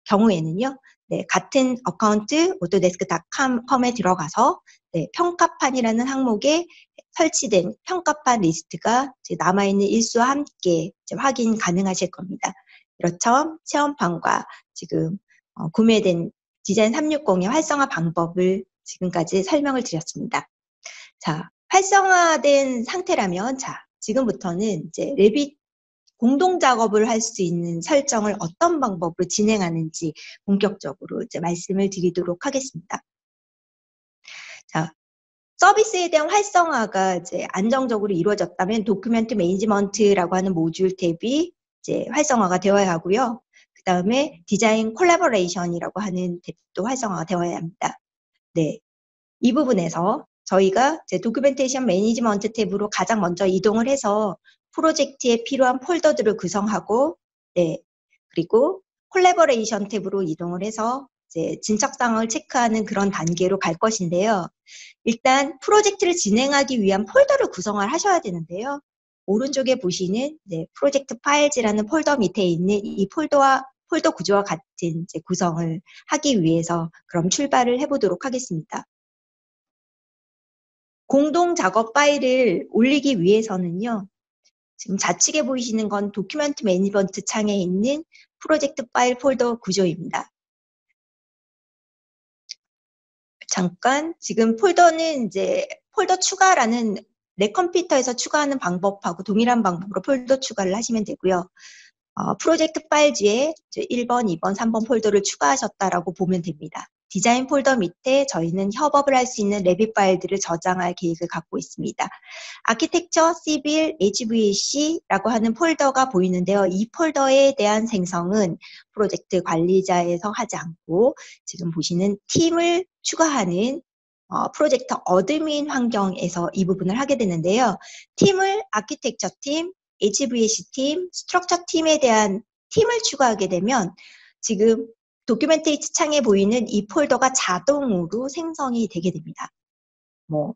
경우에는요. 네, 같은 어카운트 autodesk.com에 들어가서 네, 평가판이라는 항목에 설치된 평가판 리스트가 남아있는 일수와 함께 확인 가능하실 겁니다. 그렇죠? 체험판과 지금 구매된 디자인 360의 활성화 방법을 지금까지 설명을 드렸습니다. 자, 활성화된 상태라면 자, 지금부터는 이제 레빗 공동 작업을 할 수 있는 설정을 어떤 방법으로 진행하는지 본격적으로 이제 말씀을 드리도록 하겠습니다. 자, 서비스에 대한 활성화가 이제 안정적으로 이루어졌다면 도큐멘트 매니지먼트라고 하는 모듈 탭이 이제 활성화가 되어야 하고요. 그 다음에 디자인 콜라보레이션이라고 하는 탭도 활성화가 되어야 합니다. 네, 이 부분에서 저희가 이제 도큐멘테이션 매니지먼트 탭으로 가장 먼저 이동을 해서 프로젝트에 필요한 폴더들을 구성하고, 네, 그리고 콜라보레이션 탭으로 이동을 해서 이제 진척사항을 체크하는 그런 단계로 갈 것인데요. 일단 프로젝트를 진행하기 위한 폴더를 구성을 하셔야 되는데요. 오른쪽에 보시는 네, 프로젝트 파일즈라는 폴더 밑에 있는 이 폴더 구조와 같은 이제 구성을 하기 위해서 그럼 출발을 해보도록 하겠습니다. 공동 작업 파일을 올리기 위해서는요. 지금 좌측에 보이시는 건 도큐멘트 매니지먼트 창에 있는 프로젝트 파일 폴더 구조입니다. 잠깐 지금 폴더는 이제 폴더 추가라는 내 컴퓨터에서 추가하는 방법하고 동일한 방법으로 폴더 추가를 하시면 되고요. 프로젝트 파일즈에 1번, 2번, 3번 폴더를 추가하셨다라고 보면 됩니다. 디자인 폴더 밑에 저희는 협업을 할 수 있는 레빗 파일들을 저장할 계획을 갖고 있습니다. 아키텍처, 시빌, HVAC라고 하는 폴더가 보이는데요. 이 폴더에 대한 생성은 프로젝트 관리자에서 하지 않고 지금 보시는 팀을 추가하는 프로젝트 어드민 환경에서 이 부분을 하게 되는데요. 팀을 아키텍처 팀, HVAC 팀, 스트럭처 팀에 대한 팀을 추가하게 되면 지금 도큐멘테이트 창에 보이는 이 폴더가 자동으로 생성이 되게 됩니다.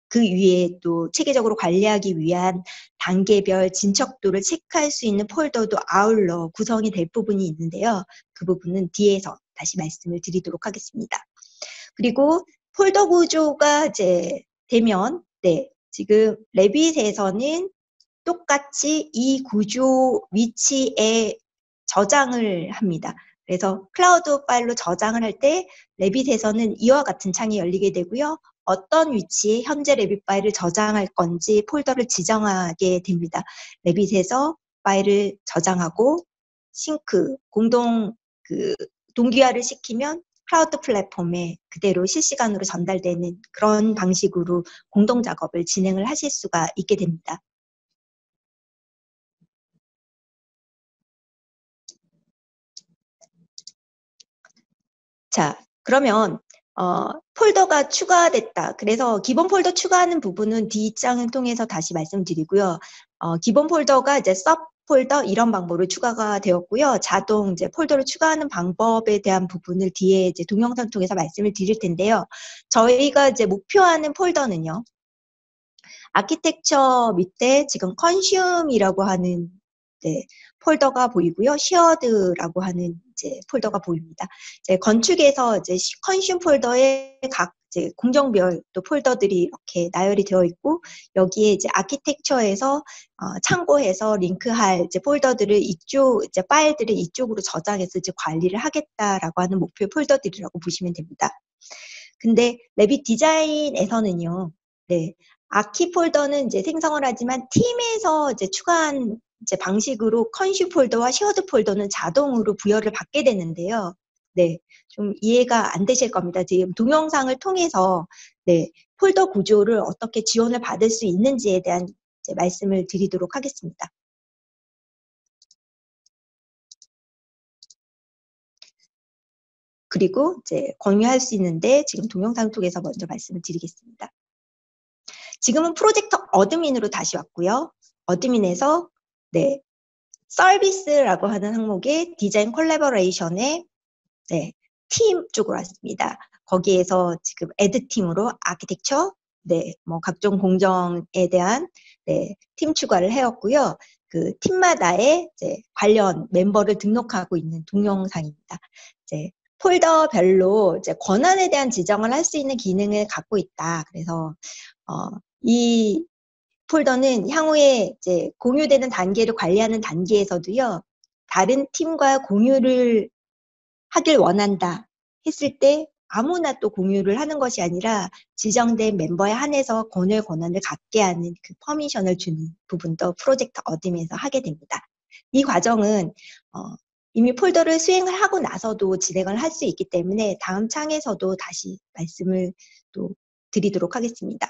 그 위에 또 체계적으로 관리하기 위한 단계별 진척도를 체크할 수 있는 폴더도 아울러 구성이 될 부분이 있는데요. 그 부분은 뒤에서 다시 말씀을 드리도록 하겠습니다. 그리고 폴더 구조가 이제 되면 네, 지금 레빗에서는 똑같이 이 구조 위치에 저장을 합니다. 그래서 클라우드 파일로 저장을 할 때 레빗에서는 이와 같은 창이 열리게 되고요. 어떤 위치에 현재 레빗 파일을 저장할 건지 폴더를 지정하게 됩니다. 레빗에서 파일을 저장하고 싱크, 공동 동기화를 시키면 클라우드 플랫폼에 그대로 실시간으로 전달되는 그런 방식으로 공동 작업을 진행을 하실 수가 있게 됩니다. 자, 그러면 폴더가 추가됐다. 그래서 기본 폴더 추가하는 부분은 D장을 통해서 다시 말씀드리고요. 기본 폴더가 이제 서브 폴더 이런 방법으로 추가가 되었고요. 자동 이제 폴더를 추가하는 방법에 대한 부분을 뒤에 이제 동영상 통해서 말씀을 드릴 텐데요. 저희가 이제 목표하는 폴더는요. 아키텍처 밑에 지금 컨슘이라고 하는 네, 폴더가 보이고요. 쉐어드라고 하는 이제 폴더가 보입니다. 이제 건축에서 이제 컨슘 폴더에 각 이제 공정별 또 폴더들이 이렇게 나열이 되어 있고 여기에 이제 아키텍처에서 참고해서 링크할 이제 폴더들을 이쪽 이제 파일들을 이쪽으로 저장해서 이제 관리를 하겠다라고 하는 목표 폴더들이라고 보시면 됩니다. 근데 레빗 디자인에서는요. 네. 아키 폴더는 이제 생성을 하지만 팀에서 이제 추가한 이제 방식으로 컨슈 폴더와 쉐어드 폴더는 자동으로 부여를 받게 되는데요. 네. 좀 이해가 안 되실 겁니다. 지금 동영상을 통해서 네. 폴더 구조를 어떻게 지원을 받을 수 있는지에 대한 이제 말씀을 드리도록 하겠습니다. 그리고 이제 공유할 수 있는데 지금 동영상 통해서 먼저 말씀을 드리겠습니다. 지금은 프로젝트 어드민으로 다시 왔고요. 어드민에서 네, 서비스라고 하는 항목의 디자인 콜라보레이션의 네, 팀 쪽으로 왔습니다. 거기에서 지금 애드 팀으로 아키텍처, 네, 뭐 각종 공정에 대한 네, 팀 추가를 해왔고요. 그 팀마다의 이제 관련 멤버를 등록하고 있는 동영상입니다. 이제 폴더별로 이제 권한에 대한 지정을 할 수 있는 기능을 갖고 있다. 그래서 이 폴더는 향후에 이제 공유되는 단계를 관리하는 단계에서도요, 다른 팀과 공유를 하길 원한다 했을 때 아무나 또 공유를 하는 것이 아니라 지정된 멤버에 한해서 권한을 갖게 하는 그 퍼미션을 주는 부분도 프로젝트 어둠에서 하게 됩니다. 이 과정은 이미 폴더를 수행을 하고 나서도 진행을 할 수 있기 때문에 다음 창에서도 다시 말씀을 또 드리도록 하겠습니다.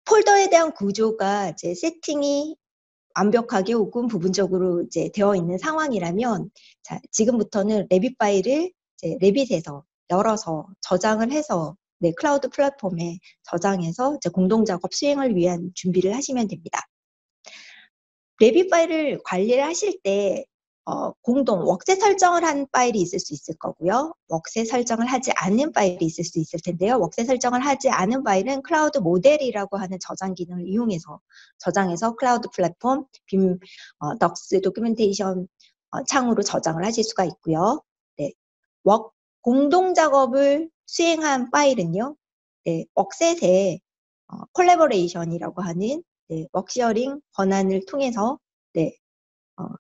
폴더에 대한 구조가 이제 세팅이 완벽하게 혹은 부분적으로 이제 되어 있는 상황이라면, 자, 지금부터는 레빗 파일을 이제 레빗에서 열어서 저장을 해서 클라우드 플랫폼에 저장해서 이제 공동 작업 수행을 위한 준비를 하시면 됩니다. 레빗 파일을 관리를 하실 때 공동 웍셋 설정을 한 파일이 있을 수 있을 거고요. 웍셋 설정을 하지 않은 파일이 있을 수 있을 텐데요. 웍셋 설정을 하지 않은 파일은 클라우드 모델이라고 하는 저장 기능을 이용해서 저장해서 클라우드 플랫폼, 빔, 덕스 도큐멘테이션 창으로 저장을 하실 수가 있고요. 네, 공동 작업을 수행한 파일은요. 네, 웍셋의 콜래버레이션이라고 하는 웍시어링 권한을 통해서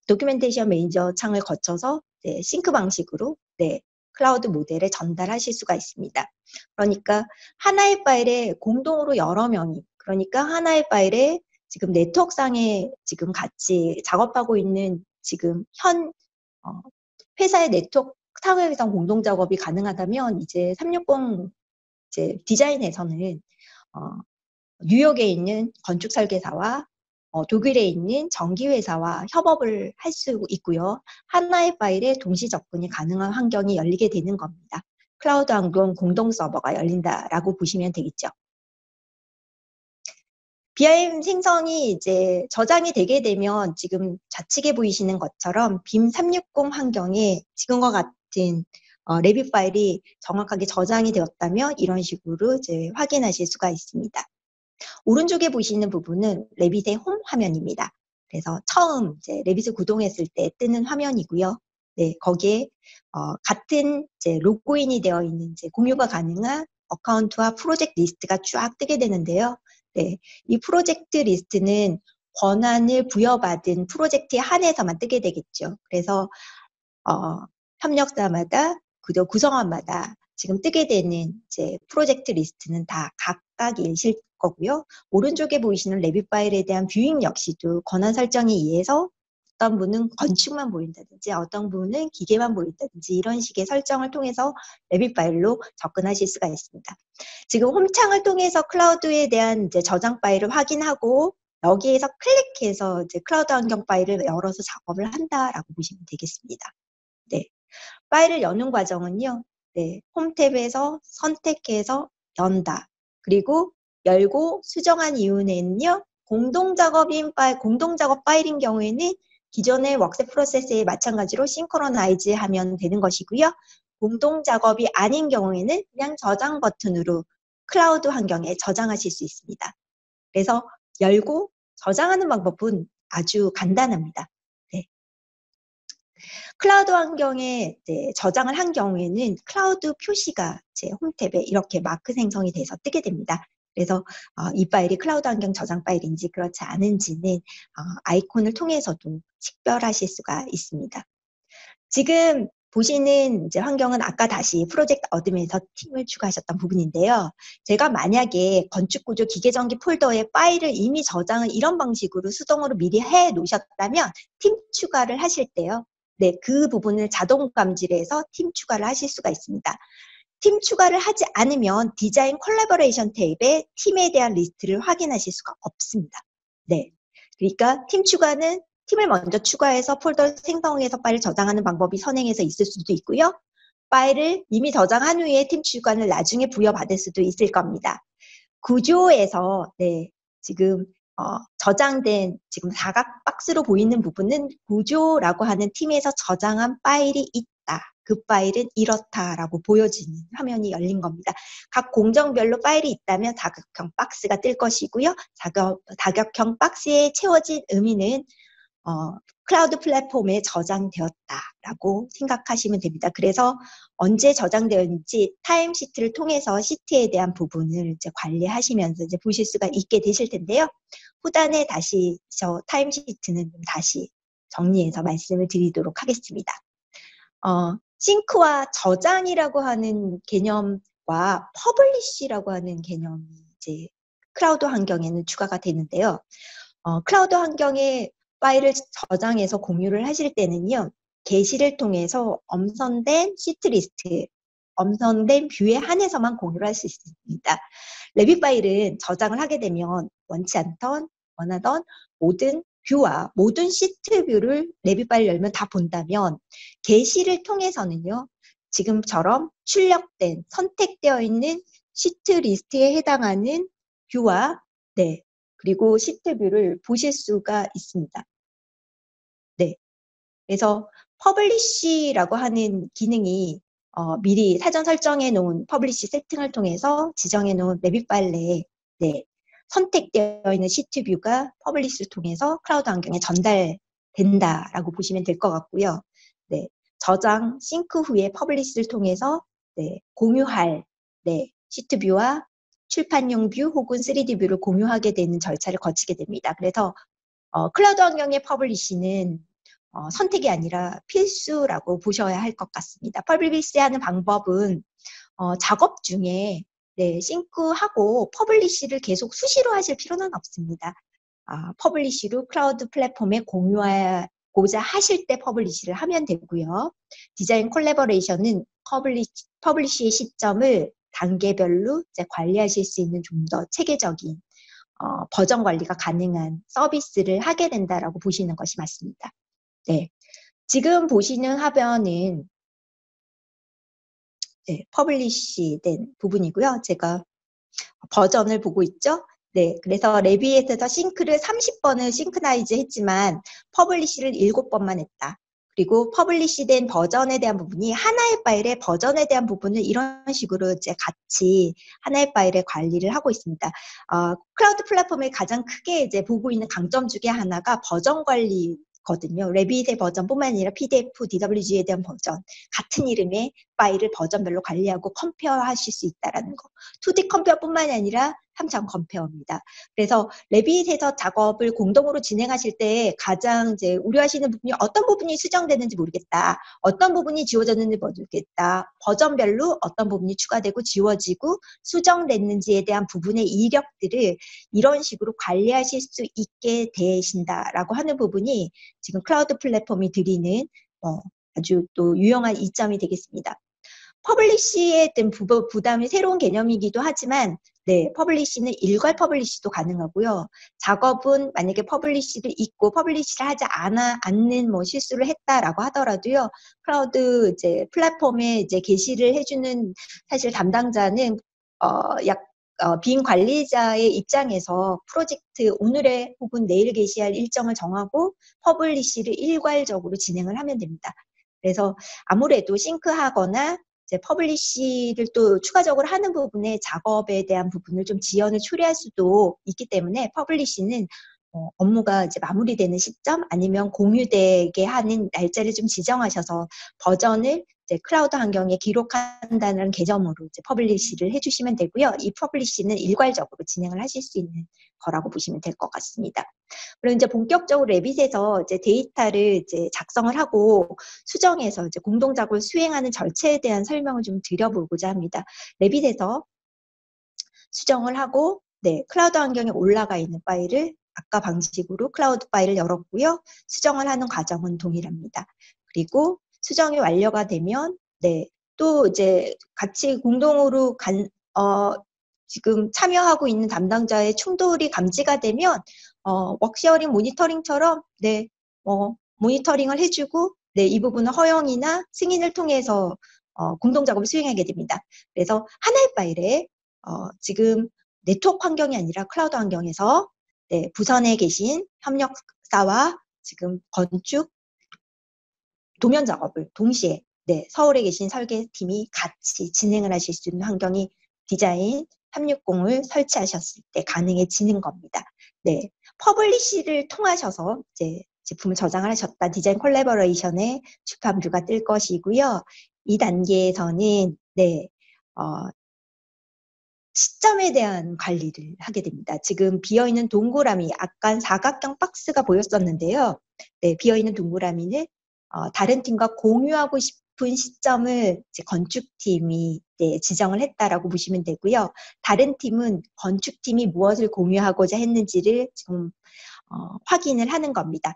도큐멘테이션 매니저 창을 거쳐서 싱크 방식으로 클라우드 모델에 전달하실 수가 있습니다. 그러니까 하나의 파일에 공동으로 여러 명이, 그러니까 하나의 파일에 지금 네트워크상에 지금 같이 작업하고 있는 지금 현 회사의 네트워크 상에서 공동 작업이 가능하다면 이제 360 이제 디자인에서는 뉴욕에 있는 건축 설계사와 독일에 있는 전기회사와 협업을 할 수 있고요. 하나의 파일에 동시 접근이 가능한 환경이 열리게 되는 겁니다. 클라우드 환경 공동 서버가 열린다라고 보시면 되겠죠. BIM 생성이 이제 저장이 되게 되면 지금 좌측에 보이시는 것처럼 빔 360 환경에 지금과 같은 레빗 파일이 정확하게 저장이 되었다면 이런 식으로 이제 확인하실 수가 있습니다. 오른쪽에 보시는 부분은 레빗의 홈 화면입니다. 그래서 처음 이제 레빗을 구동했을 때 뜨는 화면이고요. 네, 거기에 같은 이제 로그인이 되어 있는 이제 공유가 가능한 어카운트와 프로젝트 리스트가 쫙 뜨게 되는데요. 네, 이 프로젝트 리스트는 권한을 부여받은 프로젝트에 한해서만 뜨게 되겠죠. 그래서 협력사마다 그저 구성원마다 지금 뜨게 되는 이제 프로젝트 리스트는 다 각각이실 거고요. 오른쪽에 보이시는 레빗 파일에 대한 뷰잉 역시도 권한 설정에 의해서 어떤 분은 건축만 보인다든지 어떤 분은 기계만 보인다든지 이런 식의 설정을 통해서 레빗 파일로 접근하실 수가 있습니다. 지금 홈창을 통해서 클라우드에 대한 이제 저장 파일을 확인하고 여기에서 클릭해서 이제 클라우드 환경 파일을 열어서 작업을 한다라고 보시면 되겠습니다. 네. 파일을 여는 과정은요. 네, 홈 탭에서 선택해서 연다. 그리고 열고 수정한 이후에는요. 공동 작업 파일인 경우에는 기존의 웍셋 프로세스에 마찬가지로 싱크로나이즈 하면 되는 것이고요. 공동 작업이 아닌 경우에는 그냥 저장 버튼으로 클라우드 환경에 저장하실 수 있습니다. 그래서 열고 저장하는 방법은 아주 간단합니다. 클라우드 환경에 저장을 한 경우에는 클라우드 표시가 제 홈탭에 이렇게 마크 생성이 돼서 뜨게 됩니다. 그래서 이 파일이 클라우드 환경 저장 파일인지 그렇지 않은지는 아이콘을 통해서도 식별하실 수가 있습니다. 지금 보시는 이제 환경은 아까 다시 프로젝트 어둠에서 팀을 추가하셨던 부분인데요. 제가 만약에 건축구조 기계전기 폴더에 파일을 이미 저장을 이런 방식으로 수동으로 미리 해 놓으셨다면 팀 추가를 하실 때요. 네, 그 부분을 자동 감지해서 팀 추가를 하실 수가 있습니다. 팀 추가를 하지 않으면 디자인 콜라보레이션 탭에 팀에 대한 리스트를 확인하실 수가 없습니다. 네, 그러니까 팀 추가는 팀을 먼저 추가해서 폴더 생성해서 파일을 저장하는 방법이 선행해서 있을 수도 있고요. 파일을 이미 저장한 후에 팀 추가를 나중에 부여받을 수도 있을 겁니다. 구조에서 네, 지금 저장된 지금 사각 박스로 보이는 부분은 구조라고 하는 팀에서 저장한 파일이 있다. 그 파일은 이렇다라고 보여지는 화면이 열린 겁니다. 각 공정별로 파일이 있다면 다각형 박스가 뜰 것이고요. 다각형 박스에 채워진 의미는 클라우드 플랫폼에 저장되었다라고 생각하시면 됩니다. 그래서 언제 저장되었는지 타임시트를 통해서 시트에 대한 부분을 이제 관리하시면서 이제 보실 수가 있게 되실 텐데요. 후단에 다시 저 타임시트는 다시 정리해서 말씀을 드리도록 하겠습니다. 싱크와 저장이라고 하는 개념과 퍼블리시라고 하는 개념이 이제 클라우드 환경에는 추가가 되는데요. 클라우드 환경에 파일을 저장해서 공유를 하실 때는요, 게시를 통해서 엄선된 시트리스트, 엄선된 뷰에 한해서만 공유를 할 수 있습니다. 레빗 파일은 저장을 하게 되면 원하던 모든 뷰와 모든 시트 뷰를 레빗 파일 열면 다 본다면 게시를 통해서는요, 지금처럼 출력된, 선택되어 있는 시트 리스트에 해당하는 뷰와 그리고 시트 뷰를 보실 수가 있습니다. 그래서 퍼블리시라고 하는 기능이 미리 사전 설정해 놓은 퍼블리시 세팅을 통해서 지정해 놓은 레빗 파일 내에 선택되어 있는 시트 뷰가 퍼블리시를 통해서 클라우드 환경에 전달된다라고 보시면 될 것 같고요. 저장 싱크 후에 퍼블리시를 통해서 공유할 시트 뷰와 출판용 뷰 혹은 3D 뷰를 공유하게 되는 절차를 거치게 됩니다. 그래서 클라우드 환경의 퍼블리시는 선택이 아니라 필수라고 보셔야 할 것 같습니다. 퍼블리시하는 방법은 작업 중에 싱크하고 퍼블리시를 계속 수시로 하실 필요는 없습니다. 퍼블리시로 클라우드 플랫폼에 공유하고자 하실 때 퍼블리시를 하면 되고요. 디자인 콜래버레이션은 퍼블리시의 시점을 단계별로 이제 관리하실 수 있는 좀 더 체계적인 버전 관리가 가능한 서비스를 하게 된다라고 보시는 것이 맞습니다. 지금 보시는 화면은 퍼블리시된 부분이고요. 제가 버전을 보고 있죠. 그래서 레빗에서 싱크를 30번을 싱크나이즈 했지만 퍼블리시를 7번만 했다. 그리고 퍼블리시된 버전에 대한 부분이 하나의 파일의 버전에 대한 부분을 이런 식으로 이제 같이 하나의 파일에 관리를 하고 있습니다. 클라우드 플랫폼을 가장 크게 이제 보고 있는 강점 중에 하나가 버전 관리거든요. 레빗의 버전뿐만 아니라 PDF, DWG에 대한 버전, 같은 이름의 파일을 버전별로 관리하고 컴페어하실 수 있다는 거. 2D 컴페어뿐만 아니라 3차 컴페어입니다. 그래서 레빗에서 작업을 공동으로 진행하실 때 가장 이제 우려하시는 부분이 어떤 부분이 수정되는지 모르겠다. 어떤 부분이 지워졌는지 모르겠다. 버전별로 어떤 부분이 추가되고 지워지고 수정됐는지에 대한 부분의 이력들을 이런 식으로 관리하실 수 있게 되신다라고 하는 부분이 지금 클라우드 플랫폼이 드리는 아주 또 유용한 이점이 되겠습니다. 퍼블리시에 대한 부담이 새로운 개념이기도 하지만 퍼블리시는 일괄 퍼블리시도 가능하고요. 작업은 만약에 퍼블리시를 있고 퍼블리시를 하지 않는 실수를 했다라고 하더라도요. 클라우드 이제 플랫폼에 이제 게시를 해주는 사실 담당자는 빈 관리자의 입장에서 프로젝트 오늘의 혹은 내일 게시할 일정을 정하고 퍼블리시를 일괄적으로 진행을 하면 됩니다. 그래서 아무래도 싱크하거나 이제 퍼블리시를 또 추가적으로 하는 부분에 작업에 대한 부분을 좀 지연을 초래할 수도 있기 때문에 퍼블리시는 업무가 이제 마무리되는 시점 아니면 공유되게 하는 날짜를 좀 지정하셔서 버전을 이제 클라우드 환경에 기록한다는 개념으로 이제 퍼블리시를 해주시면 되고요. 이 퍼블리시는 일괄적으로 진행을 하실 수 있는 거라고 보시면 될 것 같습니다. 그리고 이제 본격적으로 레빗에서 이제 데이터를 이제 작성을 하고 수정해서 이제 공동 작업을 수행하는 절차에 대한 설명을 좀 드려보고자 합니다. 레빗에서 수정을 하고 클라우드 환경에 올라가 있는 파일을 아까 방식으로 클라우드 파일을 열었고요. 수정을 하는 과정은 동일합니다. 그리고 수정이 완료가 되면 또 이제 같이 공동으로 지금 참여하고 있는 담당자의 충돌이 감지가 되면 워크쉐어링 모니터링처럼 모니터링을 해주고 이 부분은 허용이나 승인을 통해서 공동 작업을 수행하게 됩니다. 그래서 하나의 파일에 지금 네트워크 환경이 아니라 클라우드 환경에서 부선에 계신 협력사와 지금 건축 도면 작업을 동시에 네, 서울에 계신 설계팀이 같이 진행을 하실 수 있는 환경이 디자인 360을 설치하셨을 때 가능해지는 겁니다. 네, 퍼블리시를 통하셔서 이제 제품을 저장을 하셨다 디자인 콜라보레이션의 출판뷰가 뜰 것이고요. 이 단계에서는 네, 시점에 대한 관리를 하게 됩니다. 지금 비어있는 동그라미, 아까 사각형 박스가 보였었는데요. 네, 비어있는 동그라미는 다른 팀과 공유하고 싶은 시점을 이제 건축팀이 네, 지정을 했다라고 보시면 되고요. 다른 팀은 건축팀이 무엇을 공유하고자 했는지를 지금 확인을 하는 겁니다.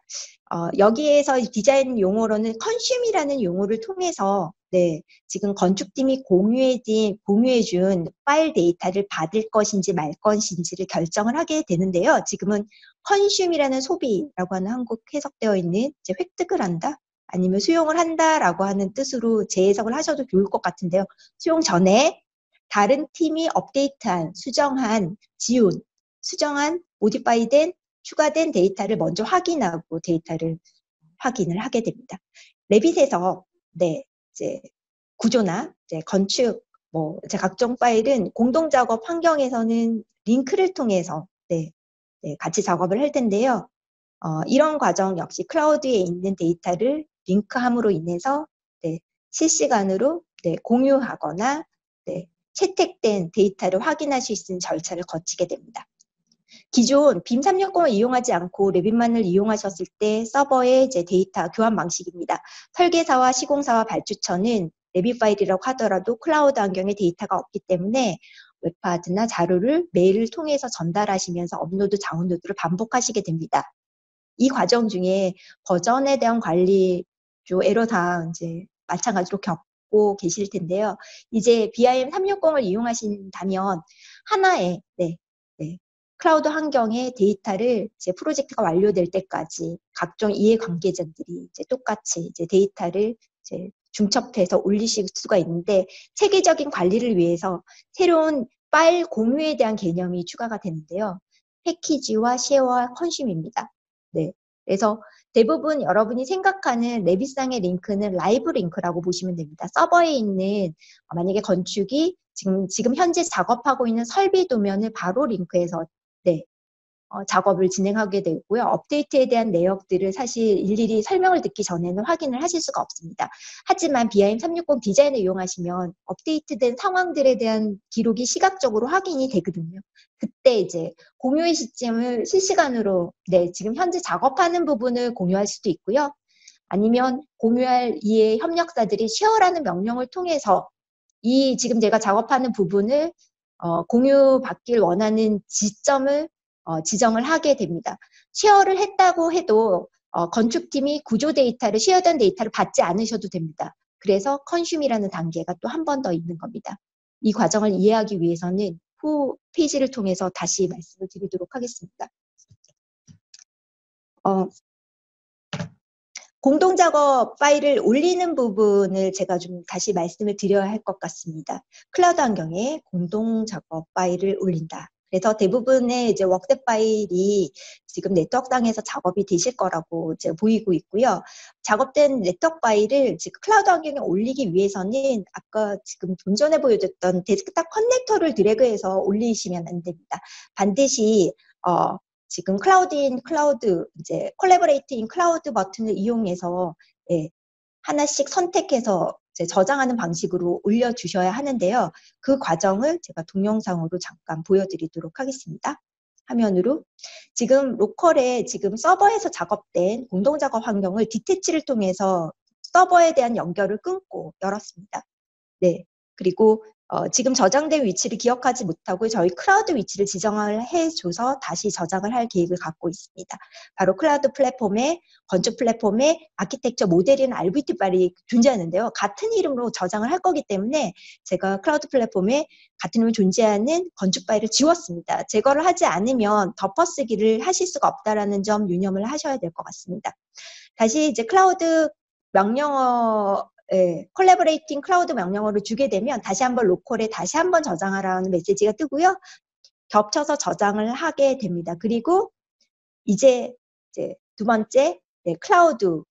여기에서 디자인 용어로는 컨슘이라는 용어를 통해서 네, 지금 건축팀이 공유해준 파일 데이터를 받을 것인지 말 것인지를 결정을 하게 되는데요. 지금은 컨슘이라는 소비라고 하는 한국 해석되어 있는 이제 획득을 한다? 아니면 수용을 한다라고 하는 뜻으로 재해석을 하셔도 좋을 것 같은데요. 수용 전에 다른 팀이 업데이트한, 수정한, 수정한, 모디파이된 추가된 데이터를 먼저 확인하고 데이터를 확인을 하게 됩니다. 레빗에서 네, 이제 구조나 이제 건축 이제 각종 파일은 공동 작업 환경에서는 링크를 통해서 네, 같이 작업을 할 텐데요. 이런 과정 역시 클라우드에 있는 데이터를 링크함으로 인해서 네, 실시간으로 네, 공유하거나 네, 채택된 데이터를 확인할 수 있는 절차를 거치게 됩니다. 기존 빔 360을 이용하지 않고 레빗만을 이용하셨을 때 서버의 이제 데이터 교환 방식입니다. 설계사와 시공사와 발주처는 레빗 파일이라고 하더라도 클라우드 환경에 데이터가 없기 때문에 웹하드나 자료를 메일을 통해서 전달하시면서 업로드, 다운로드를 반복하시게 됩니다. 이 과정 중에 버전에 대한 관리, 에러사항 이제 마찬가지로 겪고 계실 텐데요. 이제 BIM 360을 이용하신다면 하나의 클라우드 환경의 데이터를 이제 프로젝트가 완료될 때까지 각종 이해관계자들이 이제 똑같이 이제 데이터를 이제 중첩해서 올리실 수가 있는데 체계적인 관리를 위해서 새로운 파일 공유에 대한 개념이 추가가 되는데요. 패키지와 쉐어와 컨슘입니다. 네. 그래서 대부분 여러분이 생각하는 레빗상의 링크는 라이브 링크라고 보시면 됩니다. 서버에 있는 만약에 건축이 지금 현재 작업하고 있는 설비 도면을 바로 링크해서 네, 작업을 진행하게 되고요. 업데이트에 대한 내역들을 사실 일일이 설명을 듣기 전에는 확인을 하실 수가 없습니다. 하지만 BIM 360 디자인을 이용하시면 업데이트된 상황들에 대한 기록이 시각적으로 확인이 되거든요. 그때 이제 공유의 시점을 실시간으로 지금 현재 작업하는 부분을 공유할 수도 있고요. 아니면 공유할 이해 협력사들이 쉐어라는 명령을 통해서 이 지금 제가 작업하는 부분을 공유받길 원하는 지점을 지정을 하게 됩니다. 쉐어를 했다고 해도 건축팀이 구조 데이터를 쉐어된 데이터를 받지 않으셔도 됩니다. 그래서 컨슘이라는 단계가 또 한 번 더 있는 겁니다. 이 과정을 이해하기 위해서는 후 페이지를 통해서 다시 말씀을 드리도록 하겠습니다. 공동작업 파일을 올리는 부분을 제가 좀 다시 말씀을 드려야 할 것 같습니다. 클라우드 환경에 공동작업 파일을 올린다. 그래서 대부분의 이제 웍셋 파일이 지금 네트워크상에서 작업이 되실 거라고 이제 보이고 있고요. 작업된 네트워크 파일을 지금 클라우드 환경에 올리기 위해서는 아까 지금 좀 전에 보여줬던 데스크탑 커넥터를 드래그해서 올리시면 안 됩니다. 반드시 지금 클라우드인 클라우드, 이제 콜라보레이트인 클라우드 버튼을 이용해서 하나씩 선택해서 이제 저장하는 방식으로 올려주셔야 하는데요. 그 과정을 제가 동영상으로 잠깐 보여드리도록 하겠습니다. 화면으로. 지금 로컬에 지금 서버에서 작업된 공동작업 환경을 디태치를 통해서 서버에 대한 연결을 끊고 열었습니다. 네. 그리고 지금 저장된 위치를 기억하지 못하고 저희 클라우드 위치를 지정을 해줘서 다시 저장을 할 계획을 갖고 있습니다. 바로 클라우드 플랫폼에 건축 플랫폼에 아키텍처 모델인 RVT 파일이 존재하는데요. 같은 이름으로 저장을 할 거기 때문에 제가 클라우드 플랫폼에 같은 이름으로 존재하는 건축 파일을 지웠습니다. 제거를 하지 않으면 덮어쓰기를 하실 수가 없다라는 점 유념을 하셔야 될 것 같습니다. 다시 이제 클라우드 명령어 콜라보레이팅 클라우드 명령어를 주게 되면 다시 한번 로컬에 다시 한번 저장하라는 메시지가 뜨고요. 겹쳐서 저장을 하게 됩니다. 그리고 이제 두 번째 클라우드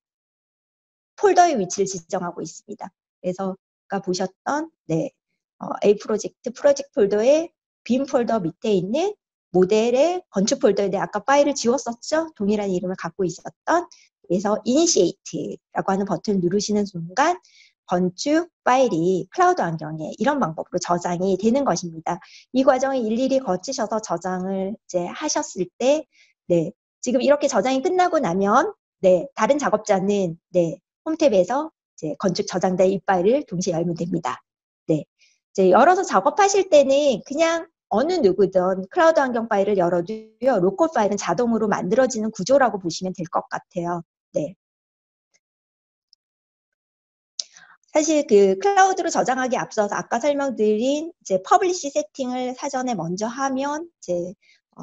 폴더의 위치를 지정하고 있습니다. 그래서 아까 보셨던 A 프로젝트 폴더의 빔 폴더 밑에 있는 모델의 건축 폴더에 아까 파일을 지웠었죠? 동일한 이름을 갖고 있었던. 그래서 Initiate라고 하는 버튼을 누르시는 순간 건축 파일이 클라우드 환경에 이런 방법으로 저장이 되는 것입니다. 이 과정을 일일이 거치셔서 저장을 이제 하셨을 때, 지금 이렇게 저장이 끝나고 나면, 다른 작업자는 홈탭에서 이제 건축 저장된 이 파일을 동시에 열면 됩니다. 이제 열어서 작업하실 때는 그냥 어느 누구든 클라우드 환경 파일을 열어도요, 로컬 파일은 자동으로 만들어지는 구조라고 보시면 될 것 같아요. 사실 그 클라우드로 저장하기 앞서서 아까 설명드린 이제 퍼블리시 세팅을 사전에 먼저 하면 이제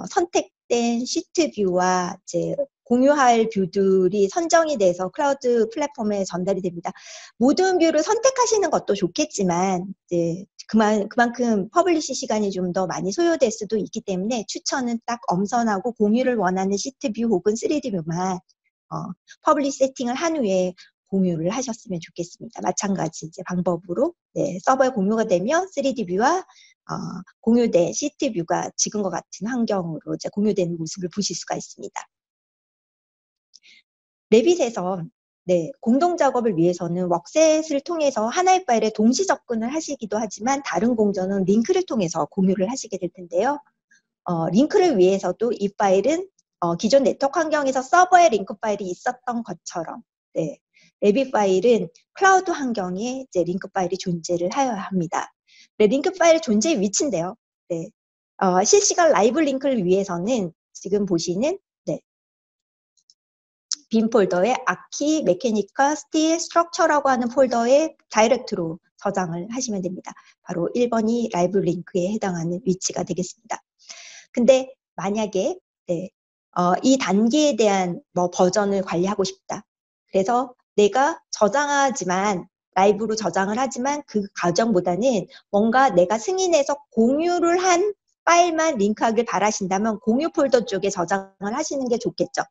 선택된 시트 뷰와 이제 공유할 뷰들이 선정이 돼서 클라우드 플랫폼에 전달이 됩니다. 모든 뷰를 선택하시는 것도 좋겠지만 이제 그만큼 퍼블리시 시간이 좀 더 많이 소요될 수도 있기 때문에 추천은 딱 엄선하고 공유를 원하는 시트 뷰 혹은 3D 뷰만 퍼블리시 세팅을 한 후에 공유를 하셨으면 좋겠습니다. 마찬가지 이제 방법으로 서버에 공유가 되면 3D 뷰와 공유된 시트 뷰가 지금과 같은 환경으로 이제 공유되는 모습을 보실 수가 있습니다. 레빗에서 공동 작업을 위해서는 웍셋을 통해서 하나의 파일에 동시 접근을 하시기도 하지만 다른 공정은 링크를 통해서 공유를 하시게 될 텐데요. 링크를 위해서도 이 파일은 기존 네트워크 환경에서 서버에 링크 파일이 있었던 것처럼 레빗 파일은 클라우드 환경에 이제 링크 파일이 존재를 하여야 합니다. 링크 파일의 존재의 위치인데요. 실시간 라이브 링크를 위해서는 지금 보시는 빔 폴더에 아키, 메케니카, 스틸, 스트럭처라고 하는 폴더에 다이렉트로 저장을 하시면 됩니다. 바로 1번이 라이브 링크에 해당하는 위치가 되겠습니다. 근데 만약에 이 단계에 대한 버전을 관리하고 싶다. 그래서 내가 저장하지만 라이브로 저장을 하지만 그 과정보다는 뭔가 내가 승인해서 공유를 한 파일만 링크하길 바라신다면 공유 폴더 쪽에 저장을 하시는 게 좋겠죠.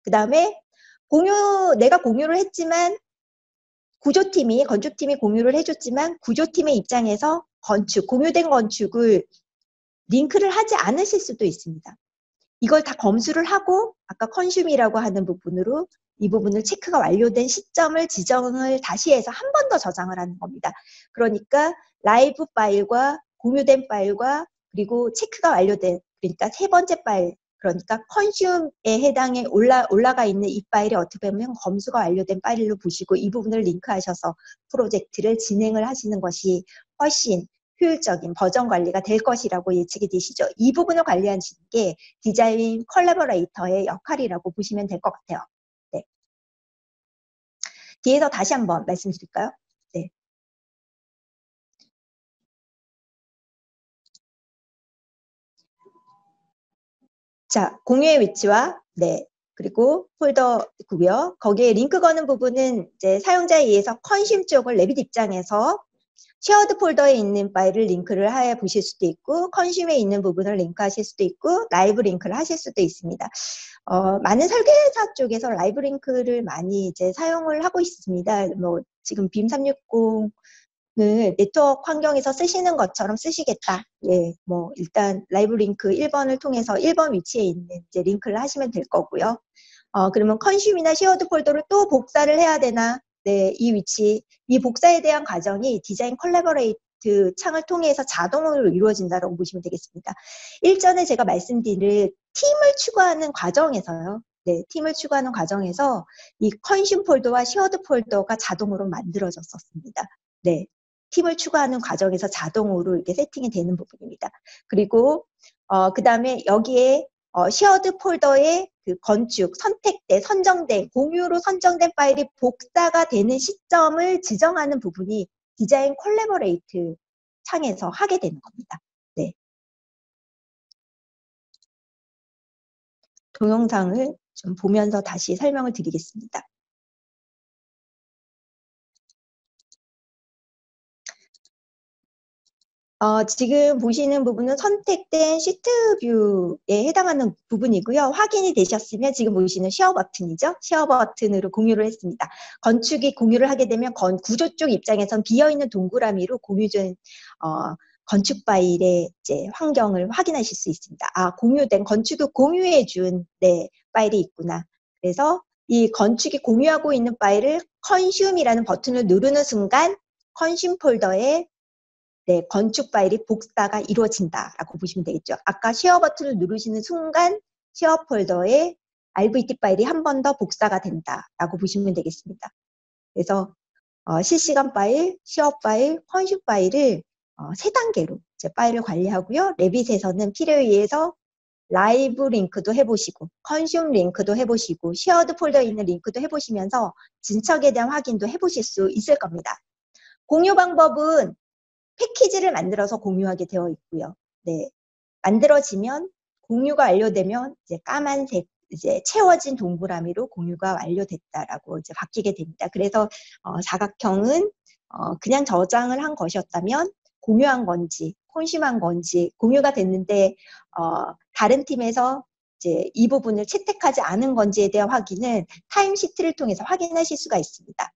그 다음에 내가 공유를 했지만 건축팀이 공유를 해줬지만 구조팀의 입장에서 공유된 건축을 링크를 하지 않으실 수도 있습니다. 이걸 다 검수를 하고 아까 컨슘이라고 하는 부분으로 이 부분을 체크가 완료된 시점을 지정을 다시 해서 한 번 더 저장을 하는 겁니다. 그러니까 라이브 파일과 공유된 파일과 그리고 체크가 완료된 그러니까 세 번째 파일 그러니까 컨슘에 해당해 올라가 있는 이 파일이 어떻게 보면 검수가 완료된 파일로 보시고 이 부분을 링크하셔서 프로젝트를 진행을 하시는 것이 훨씬 효율적인 버전 관리가 될 것이라고 예측이 되시죠. 이 부분을 관리하시는 게 디자인 컬래버레이터의 역할이라고 보시면 될 것 같아요. 뒤에서 다시 한번 말씀드릴까요? 자, 공유의 위치와 그리고 폴더고요. 거기에 링크 거는 부분은 이제 사용자에 의해서 컨슘 쪽을 레빗 입장에서 쉐어드 폴더에 있는 파일을 링크를 해 보실 수도 있고 컨슘에 있는 부분을 링크하실 수도 있고 라이브 링크를 하실 수도 있습니다. 많은 설계사 쪽에서 라이브 링크를 많이 이제 사용을 하고 있습니다. 지금 빔 360을 네트워크 환경에서 쓰시는 것처럼 쓰시겠다. 일단 라이브 링크 1번을 통해서 1번 위치에 있는 이제 링크를 하시면 될 거고요. 그러면 컨슘이나 쉐어드 폴더를 또 복사를 해야 되나? 이 복사에 대한 과정이 디자인 컬래버레이트 창을 통해서 자동으로 이루어진다고 보시면 되겠습니다. 일전에 제가 말씀드린 팀을 추가하는 과정에서요. 팀을 추가하는 과정에서 이 컨슘 폴더와 쉐어드 폴더가 자동으로 만들어졌었습니다. 팀을 추가하는 과정에서 자동으로 이렇게 세팅이 되는 부분입니다. 그리고 그 다음에 여기에 쉐어드 폴더의 그 선정된 공유로 선정된 파일이 복사가 되는 시점을 지정하는 부분이 디자인 콜래버레이트 창에서 하게 되는 겁니다. 동영상을 좀 보면서 다시 설명을 드리겠습니다. 지금 보시는 부분은 선택된 시트 뷰에 해당하는 부분이고요. 확인이 되셨으면 지금 보시는 쉐어 버튼이죠. 쉐어 버튼으로 공유를 했습니다. 건축이 공유를 하게 되면 구조 쪽 입장에선 비어있는 동그라미로 공유된 건축 파일의 이제 환경을 확인하실 수 있습니다. 공유된 건축을 공유해준 파일이 있구나. 그래서 이 건축이 공유하고 있는 파일을 consume이라는 버튼을 누르는 순간 consume 폴더에 건축 파일이 복사가 이루어진다라고 보시면 되겠죠. 아까 쉐어 버튼을 누르시는 순간 쉐어 폴더에 RVT 파일이 한 번 더 복사가 된다라고 보시면 되겠습니다. 그래서 실시간 파일, 쉐어 파일, 컨슈 파일을 3단계로 이제 파일을 관리하고요. 레빗에서는 필요에 의해서 라이브 링크도 해보시고 컨슘 링크도 해보시고 쉐어드 폴더에 있는 링크도 해보시면서 진척에 대한 확인도 해보실 수 있을 겁니다. 공유 방법은 패키지를 만들어서 공유하게 되어 있고요. 만들어지면 공유가 완료되면 이제 까만색 이제 채워진 동그라미로 공유가 완료됐다라고 이제 바뀌게 됩니다. 그래서 사각형은 그냥 저장을 한 것이었다면 공유한 건지 콘슘한 건지 공유가 됐는데 다른 팀에서 이제 이 부분을 채택하지 않은 건지에 대한 확인은 타임시트를 통해서 확인하실 수가 있습니다.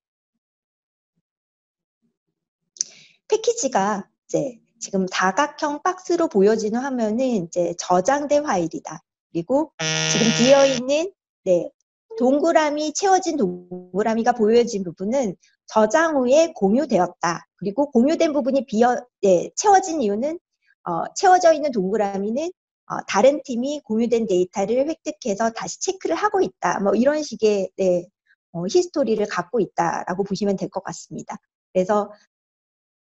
패키지가 이제 지금 사각형 박스로 보여지는 화면은 이제 저장된 파일이다. 그리고 지금 비어있는 동그라미 채워진 동그라미가 보여진 부분은 저장 후에 공유되었다. 그리고 공유된 부분이 채워진 이유는 채워져 있는 동그라미는 다른 팀이 공유된 데이터를 획득해서 다시 체크를 하고 있다. 뭐 이런 식의 히스토리를 갖고 있다라고 보시면 될 것 같습니다. 그래서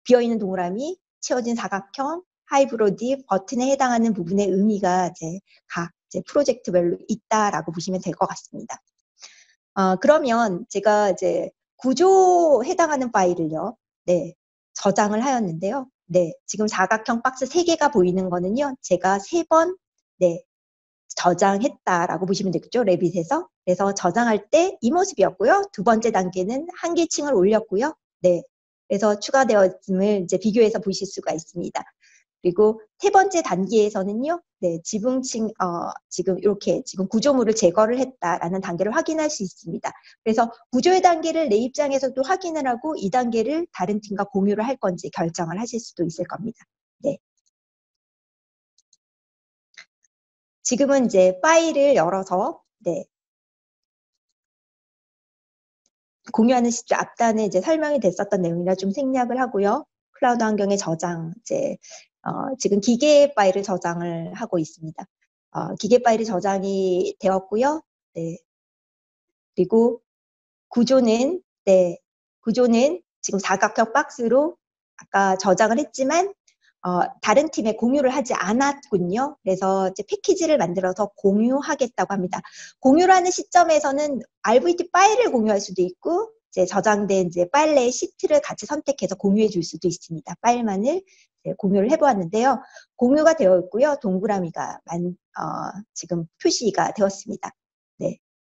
비어있는 동그라미, 채워진 사각형, 하이브로디 버튼에 해당하는 부분의 의미가 이제 각 프로젝트별로 있다라고 보시면 될 것 같습니다. 그러면 제가 이제 구조 해당하는 파일을요, 저장을 하였는데요. 지금 사각형 박스 3개가 보이는 거는요, 제가 3번, 저장했다라고 보시면 되겠죠, 레빗에서. 그래서 저장할 때 이 모습이었고요. 두 번째 단계는 한계층을 올렸고요. 그래서 추가되었음을 이제 비교해서 보실 수가 있습니다. 그리고 세 번째 단계에서는요, 지붕층, 지금 이렇게 지금 구조물을 제거를 했다라는 단계를 확인할 수 있습니다. 그래서 구조의 단계를 내 입장에서도 확인을 하고 이 단계를 다른 팀과 공유를 할 건지 결정을 하실 수도 있을 겁니다. 지금은 이제 파일을 열어서, 공유하는 시점 앞단에 이제 설명이 됐었던 내용이라 좀 생략을 하고요. 클라우드 환경에 저장, 지금 기계 파일을 저장을 하고 있습니다. 기계 파일이 저장이 되었고요. 그리고 구조는 지금 사각형 박스로 아까 저장을 했지만 다른 팀에 공유를 하지 않았군요. 그래서 이제 패키지를 만들어서 공유하겠다고 합니다. 공유를 하는 시점에서는 RVT 파일을 공유할 수도 있고 이제 저장된 이제 파일 내 시트를 같이 선택해서 공유해 줄 수도 있습니다. 파일만을 공유를 해보았는데요. 공유가 되어 있고요. 동그라미가 지금 표시가 되었습니다.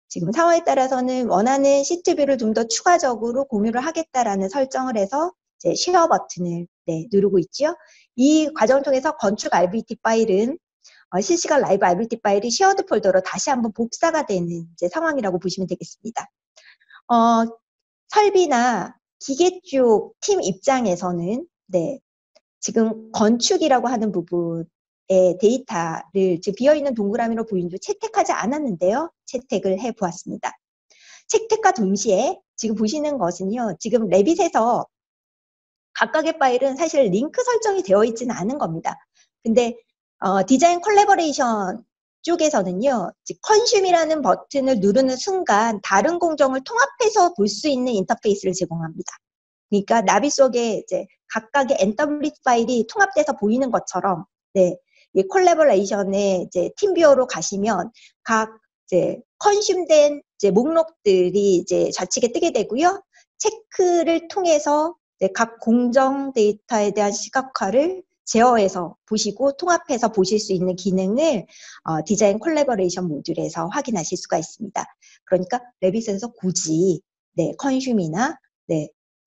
지금 상황에 따라서는 원하는 시트뷰를 좀 더 추가적으로 공유를 하겠다라는 설정을 해서 이제 쉐어 버튼을 누르고 있죠. 이 과정을 통해서 건축 RVT 파일은 실시간 라이브 RVT 파일이 쉐어드 폴더로 다시 한번 복사가 되는 이제 상황이라고 보시면 되겠습니다. 설비나 기계 쪽 팀 입장에서는 지금 건축이라고 하는 부분의 데이터를 지금 비어있는 동그라미로 보인 줄 채택하지 않았는데요. 채택을 해보았습니다. 채택과 동시에 지금 보시는 것은요. 지금 레빗에서 각각의 파일은 사실 링크 설정이 되어 있지는 않은 겁니다. 근데 디자인 콜래버레이션 쪽에서는요. 컨슘이라는 버튼을 누르는 순간 다른 공정을 통합해서 볼 수 있는 인터페이스를 제공합니다. 그러니까 나비 속에 이제 각각의 NWT 파일이 통합돼서 보이는 것처럼 이 콜래버레이션의 이제 팀뷰어로 가시면 각 이제 컨슘된 이제 목록들이 이제 좌측에 뜨게 되고요. 체크를 통해서 각 공정 데이터에 대한 시각화를 제어해서 보시고 통합해서 보실 수 있는 기능을 디자인 콜래버레이션 모듈에서 확인하실 수가 있습니다. 그러니까 레빗에서 굳이 컨슘이나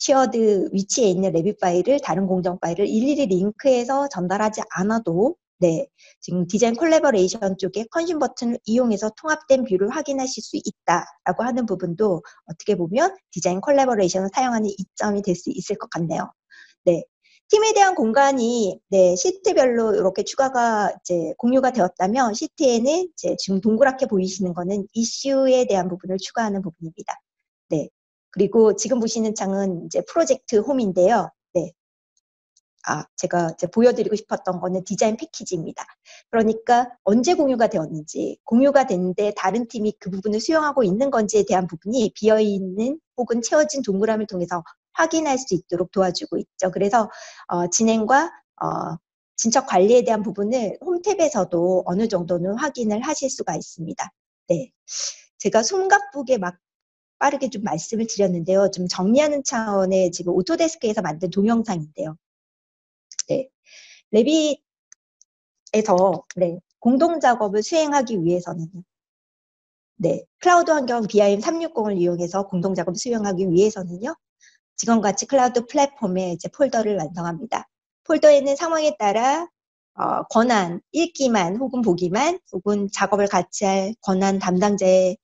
쉐어드 위치에 있는 레빗 파일을 다른 공정 파일을 일일이 링크해서 전달하지 않아도 네, 지금 디자인 콜라보레이션 쪽에 컨슘 버튼을 이용해서 통합된 뷰를 확인하실 수 있다라고 하는 부분도 어떻게 보면 디자인 콜라보레이션을 사용하는 이점이 될 수 있을 것 같네요. 네. 팀에 대한 공간이 네, 시트별로 이렇게 추가가 이제 공유가 되었다면 시트에는 이제 지금 동그랗게 보이시는 거는 이슈에 대한 부분을 추가하는 부분입니다. 네. 그리고 지금 보시는 창은 이제 프로젝트 홈인데요. 네. 제가 이제 보여드리고 싶었던 거는 디자인 패키지입니다. 그러니까 언제 공유가 되었는지, 공유가 됐는데 다른 팀이 그 부분을 수용하고 있는 건지에 대한 부분이 비어있는 혹은 채워진 동그라미를 통해서 확인할 수 있도록 도와주고 있죠. 그래서 진행과 진척 관리에 대한 부분을 홈탭에서도 어느 정도는 확인을 하실 수가 있습니다. 네, 제가 손가쁘게 막 빠르게 좀 말씀을 드렸는데요. 좀 정리하는 차원의 지금 오토데스크에서 만든 동영상인데요. 네, 레빗에서 네, 공동 작업을 수행하기 위해서는요. 네, 클라우드 환경 BIM360을 이용해서 공동 작업을 수행하기 위해서는요. 지금과 같이 클라우드 플랫폼에 이제 폴더를 완성합니다. 폴더에는 상황에 따라 권한, 읽기만 혹은 보기만 혹은 작업을 같이 할 권한 담당자의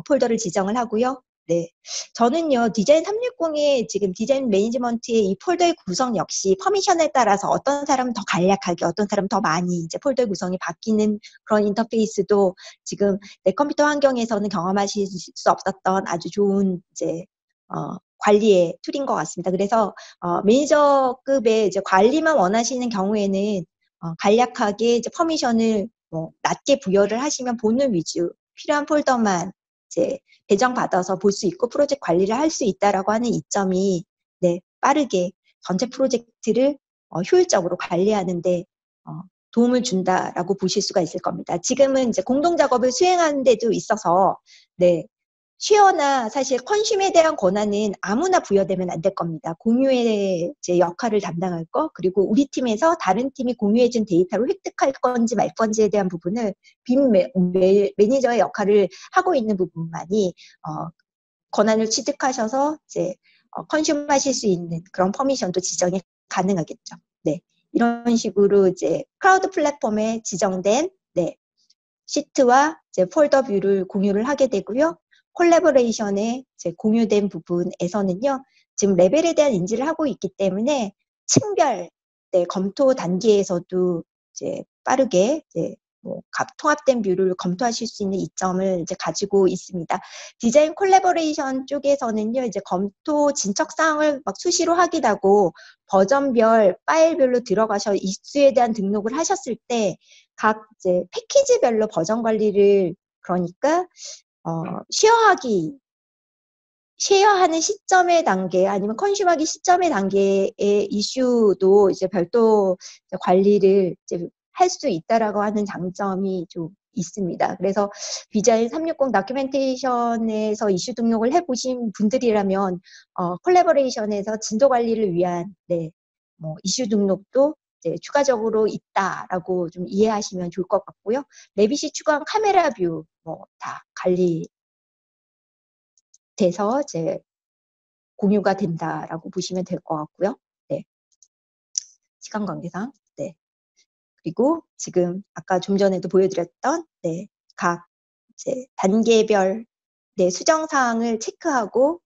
폴더를 지정을 하고요. 네, 저는요 디자인 360의 지금 디자인 매니지먼트의 이 폴더의 구성 역시 퍼미션에 따라서 어떤 사람은 더 간략하게 어떤 사람은 더 많이 이제 폴더의 구성이 바뀌는 그런 인터페이스도 지금 내 컴퓨터 환경에서는 경험하실 수 없었던 아주 좋은 이제 관리의 툴인 것 같습니다. 그래서 매니저급의 이제 관리만 원하시는 경우에는 간략하게 이제 퍼미션을 낮게 부여를 하시면 본능 위주 필요한 폴더만 이제 배정받아서 볼 수 있고 프로젝트 관리를 할 수 있다라고 하는 이점이 네, 빠르게 전체 프로젝트를 효율적으로 관리하는데 도움을 준다라고 보실 수가 있을 겁니다. 지금은 이제 공동 작업을 수행하는 데도 있어서 네, 쉐어나 사실 컨슘에 대한 권한은 아무나 부여되면 안 될 겁니다. 공유의 제 역할을 담당할 거, 그리고 우리 팀에서 다른 팀이 공유해준 데이터를 획득할 건지 말 건지에 대한 부분을 빔 매니저의 역할을 하고 있는 부분만이 권한을 취득하셔서 이제 컨슘하실 수 있는 그런 퍼미션도 지정이 가능하겠죠. 네, 이런 식으로 이제 클라우드 플랫폼에 지정된 네, 시트와 이제 폴더 뷰를 공유를 하게 되고요. 콜라보레이션에 이제 공유된 부분에서는요. 지금 레벨에 대한 인지를 하고 있기 때문에 층별 네, 검토 단계에서도 이제 빠르게 이제 통합된 뷰를 검토하실 수 있는 이점을 이제 가지고 있습니다. 디자인 콜라보레이션 쪽에서는요, 이제 검토 진척 사항을 막 수시로 확인하고 버전별, 파일별로 들어가셔 이슈에 대한 등록을 하셨을 때 각 이제 패키지별로 버전 관리를 그러니까 쉐어하는 시점의 단계 아니면 컨슘하기 시점의 단계의 이슈도 이제 별도 관리를 이제 할 수 있다라고 하는 장점이 좀 있습니다. 그래서 디자인 360 다큐멘테이션에서 이슈 등록을 해보신 분들이라면 콜라보레이션에서 진도 관리를 위한 네, 이슈 등록도 이제 추가적으로 있다라고 좀 이해하시면 좋을 것 같고요. 레빗이 추가한 카메라 뷰 다 관리돼서 이제 공유가 된다라고 보시면 될 것 같고요. 네. 시간 관계상. 네. 그리고 지금 아까 좀 전에도 보여드렸던 네, 각 이제 단계별 네, 수정 사항을 체크하고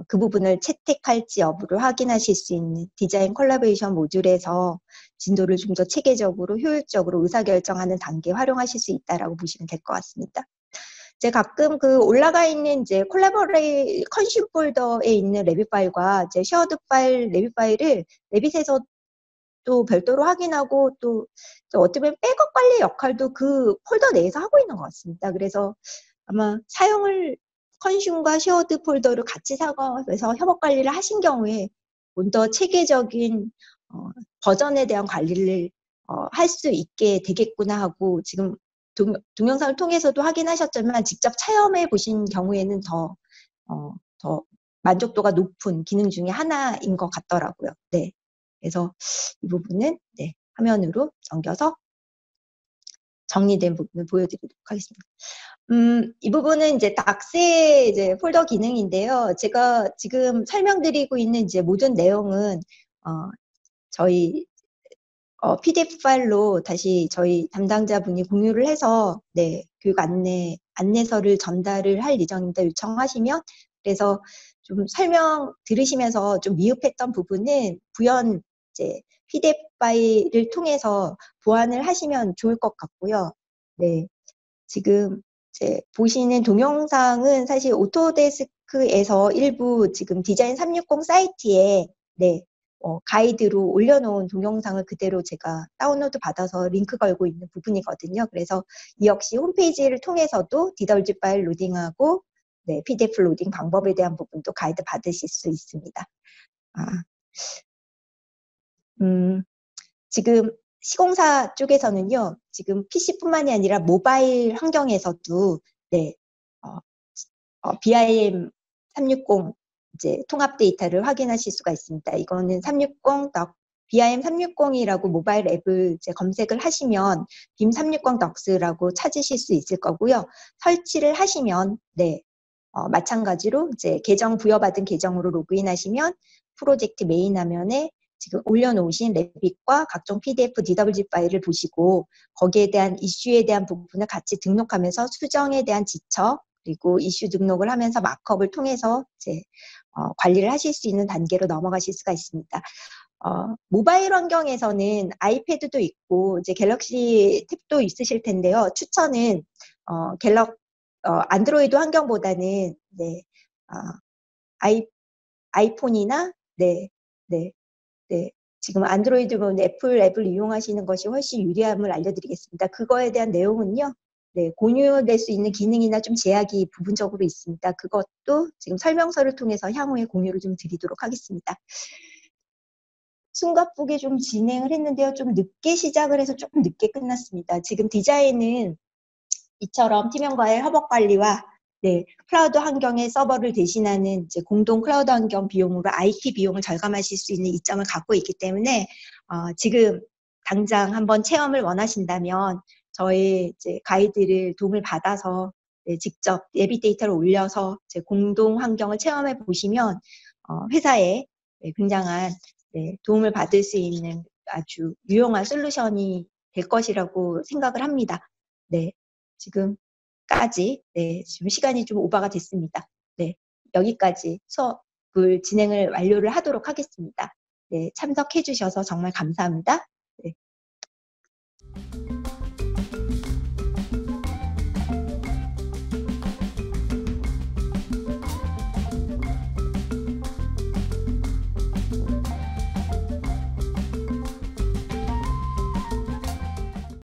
그 부분을 채택할지 여부를 확인하실 수 있는 디자인 콜라보레이션 모듈에서 진도를 좀 더 체계적으로 효율적으로 의사결정하는 단계에 활용하실 수 있다라고 보시면 될 것 같습니다. 이제 가끔 그 올라가 있는 이제 컨슘 폴더에 있는 레빗 파일과 이제 쉐어드 파일, 레빗 파일을 레빗에서 또 별도로 확인하고 또 어떻게 보면 백업 관리 역할도 그 폴더 내에서 하고 있는 것 같습니다. 그래서 아마 사용을 컨슘과 쉐어드 폴더를 같이 사용해서 협업 관리를 하신 경우에 좀 더 체계적인 버전에 대한 관리를 할 수 있게 되겠구나 하고 지금 동영상을 통해서도 확인하셨지만 직접 체험해 보신 경우에는 더 만족도가 높은 기능 중에 하나인 것 같더라고요. 네. 그래서 이 부분은 네, 화면으로 넘겨서 정리된 부분을 보여드리도록 하겠습니다. 이 부분은 이제 닥스의 이제 폴더 기능인데요. 제가 지금 설명드리고 있는 이제 모든 내용은 저희 PDF 파일로 다시 저희 담당자분이 공유를 해서 교육 안내서를 전달을 할 예정입니다. 요청하시면. 그래서 좀 설명 들으시면서 좀 미흡했던 부분은 부연 이제 PDF 파일을 통해서 보완을 하시면 좋을 것 같고요. 네. 지금 이제 보시는 동영상은 사실 오토데스크에서 일부 지금 디자인 360 사이트에 가이드로 올려놓은 동영상을 그대로 제가 다운로드 받아서 링크 걸고 있는 부분이거든요. 그래서 이 역시 홈페이지를 통해서도 DWG 파일 로딩하고 PDF 로딩 방법에 대한 부분도 가이드 받으실 수 있습니다. 지금 시공사 쪽에서는요, 지금 PC뿐만이 아니라 모바일 환경에서도 BIM 360 이제 통합 데이터를 확인하실 수가 있습니다. 이거는 360 BIM 360이라고 모바일 앱을 이제 검색을 하시면 BIM 360 덕스라고 찾으실 수 있을 거고요. 설치를 하시면 마찬가지로 이제 계정 부여받은 계정으로 로그인하시면 프로젝트 메인 화면에 지금 올려놓으신 레빗과 각종 PDF, DWG 파일을 보시고 거기에 대한 이슈에 대한 부분을 같이 등록하면서 수정에 대한 지처 그리고 이슈 등록을 하면서 마크업을 통해서 이제 관리를 하실 수 있는 단계로 넘어가실 수가 있습니다. 모바일 환경에서는 아이패드도 있고 이제 갤럭시 탭도 있으실 텐데요. 추천은 안드로이드 환경보다는 아이폰이나 지금 안드로이드는 애플 앱을 이용하시는 것이 훨씬 유리함을 알려드리겠습니다. 그거에 대한 내용은요. 공유될 수 있는 기능이나 좀 제약이 부분적으로 있습니다. 그것도 지금 설명서를 통해서 향후에 공유를 좀 드리도록 하겠습니다. 숨가쁘게 좀 진행을 했는데요. 좀 늦게 시작을 해서 조금 늦게 끝났습니다. 지금 디자인은 이처럼 팀원과의 협업 관리와 클라우드 환경의 서버를 대신하는 이제 공동 클라우드 환경 비용으로 IT 비용을 절감하실 수 있는 이점을 갖고 있기 때문에 지금 당장 한번 체험을 원하신다면 저희 이제 가이드를 도움을 받아서 직접 예비 데이터를 올려서 이제 공동 환경을 체험해 보시면 회사에 굉장한 도움을 받을 수 있는 아주 유용한 솔루션이 될 것이라고 생각을 합니다. 지금까지 지금 시간이 좀 오버가 됐습니다. 여기까지 수업을 진행을 완료를 하도록 하겠습니다. 참석해 주셔서 정말 감사합니다.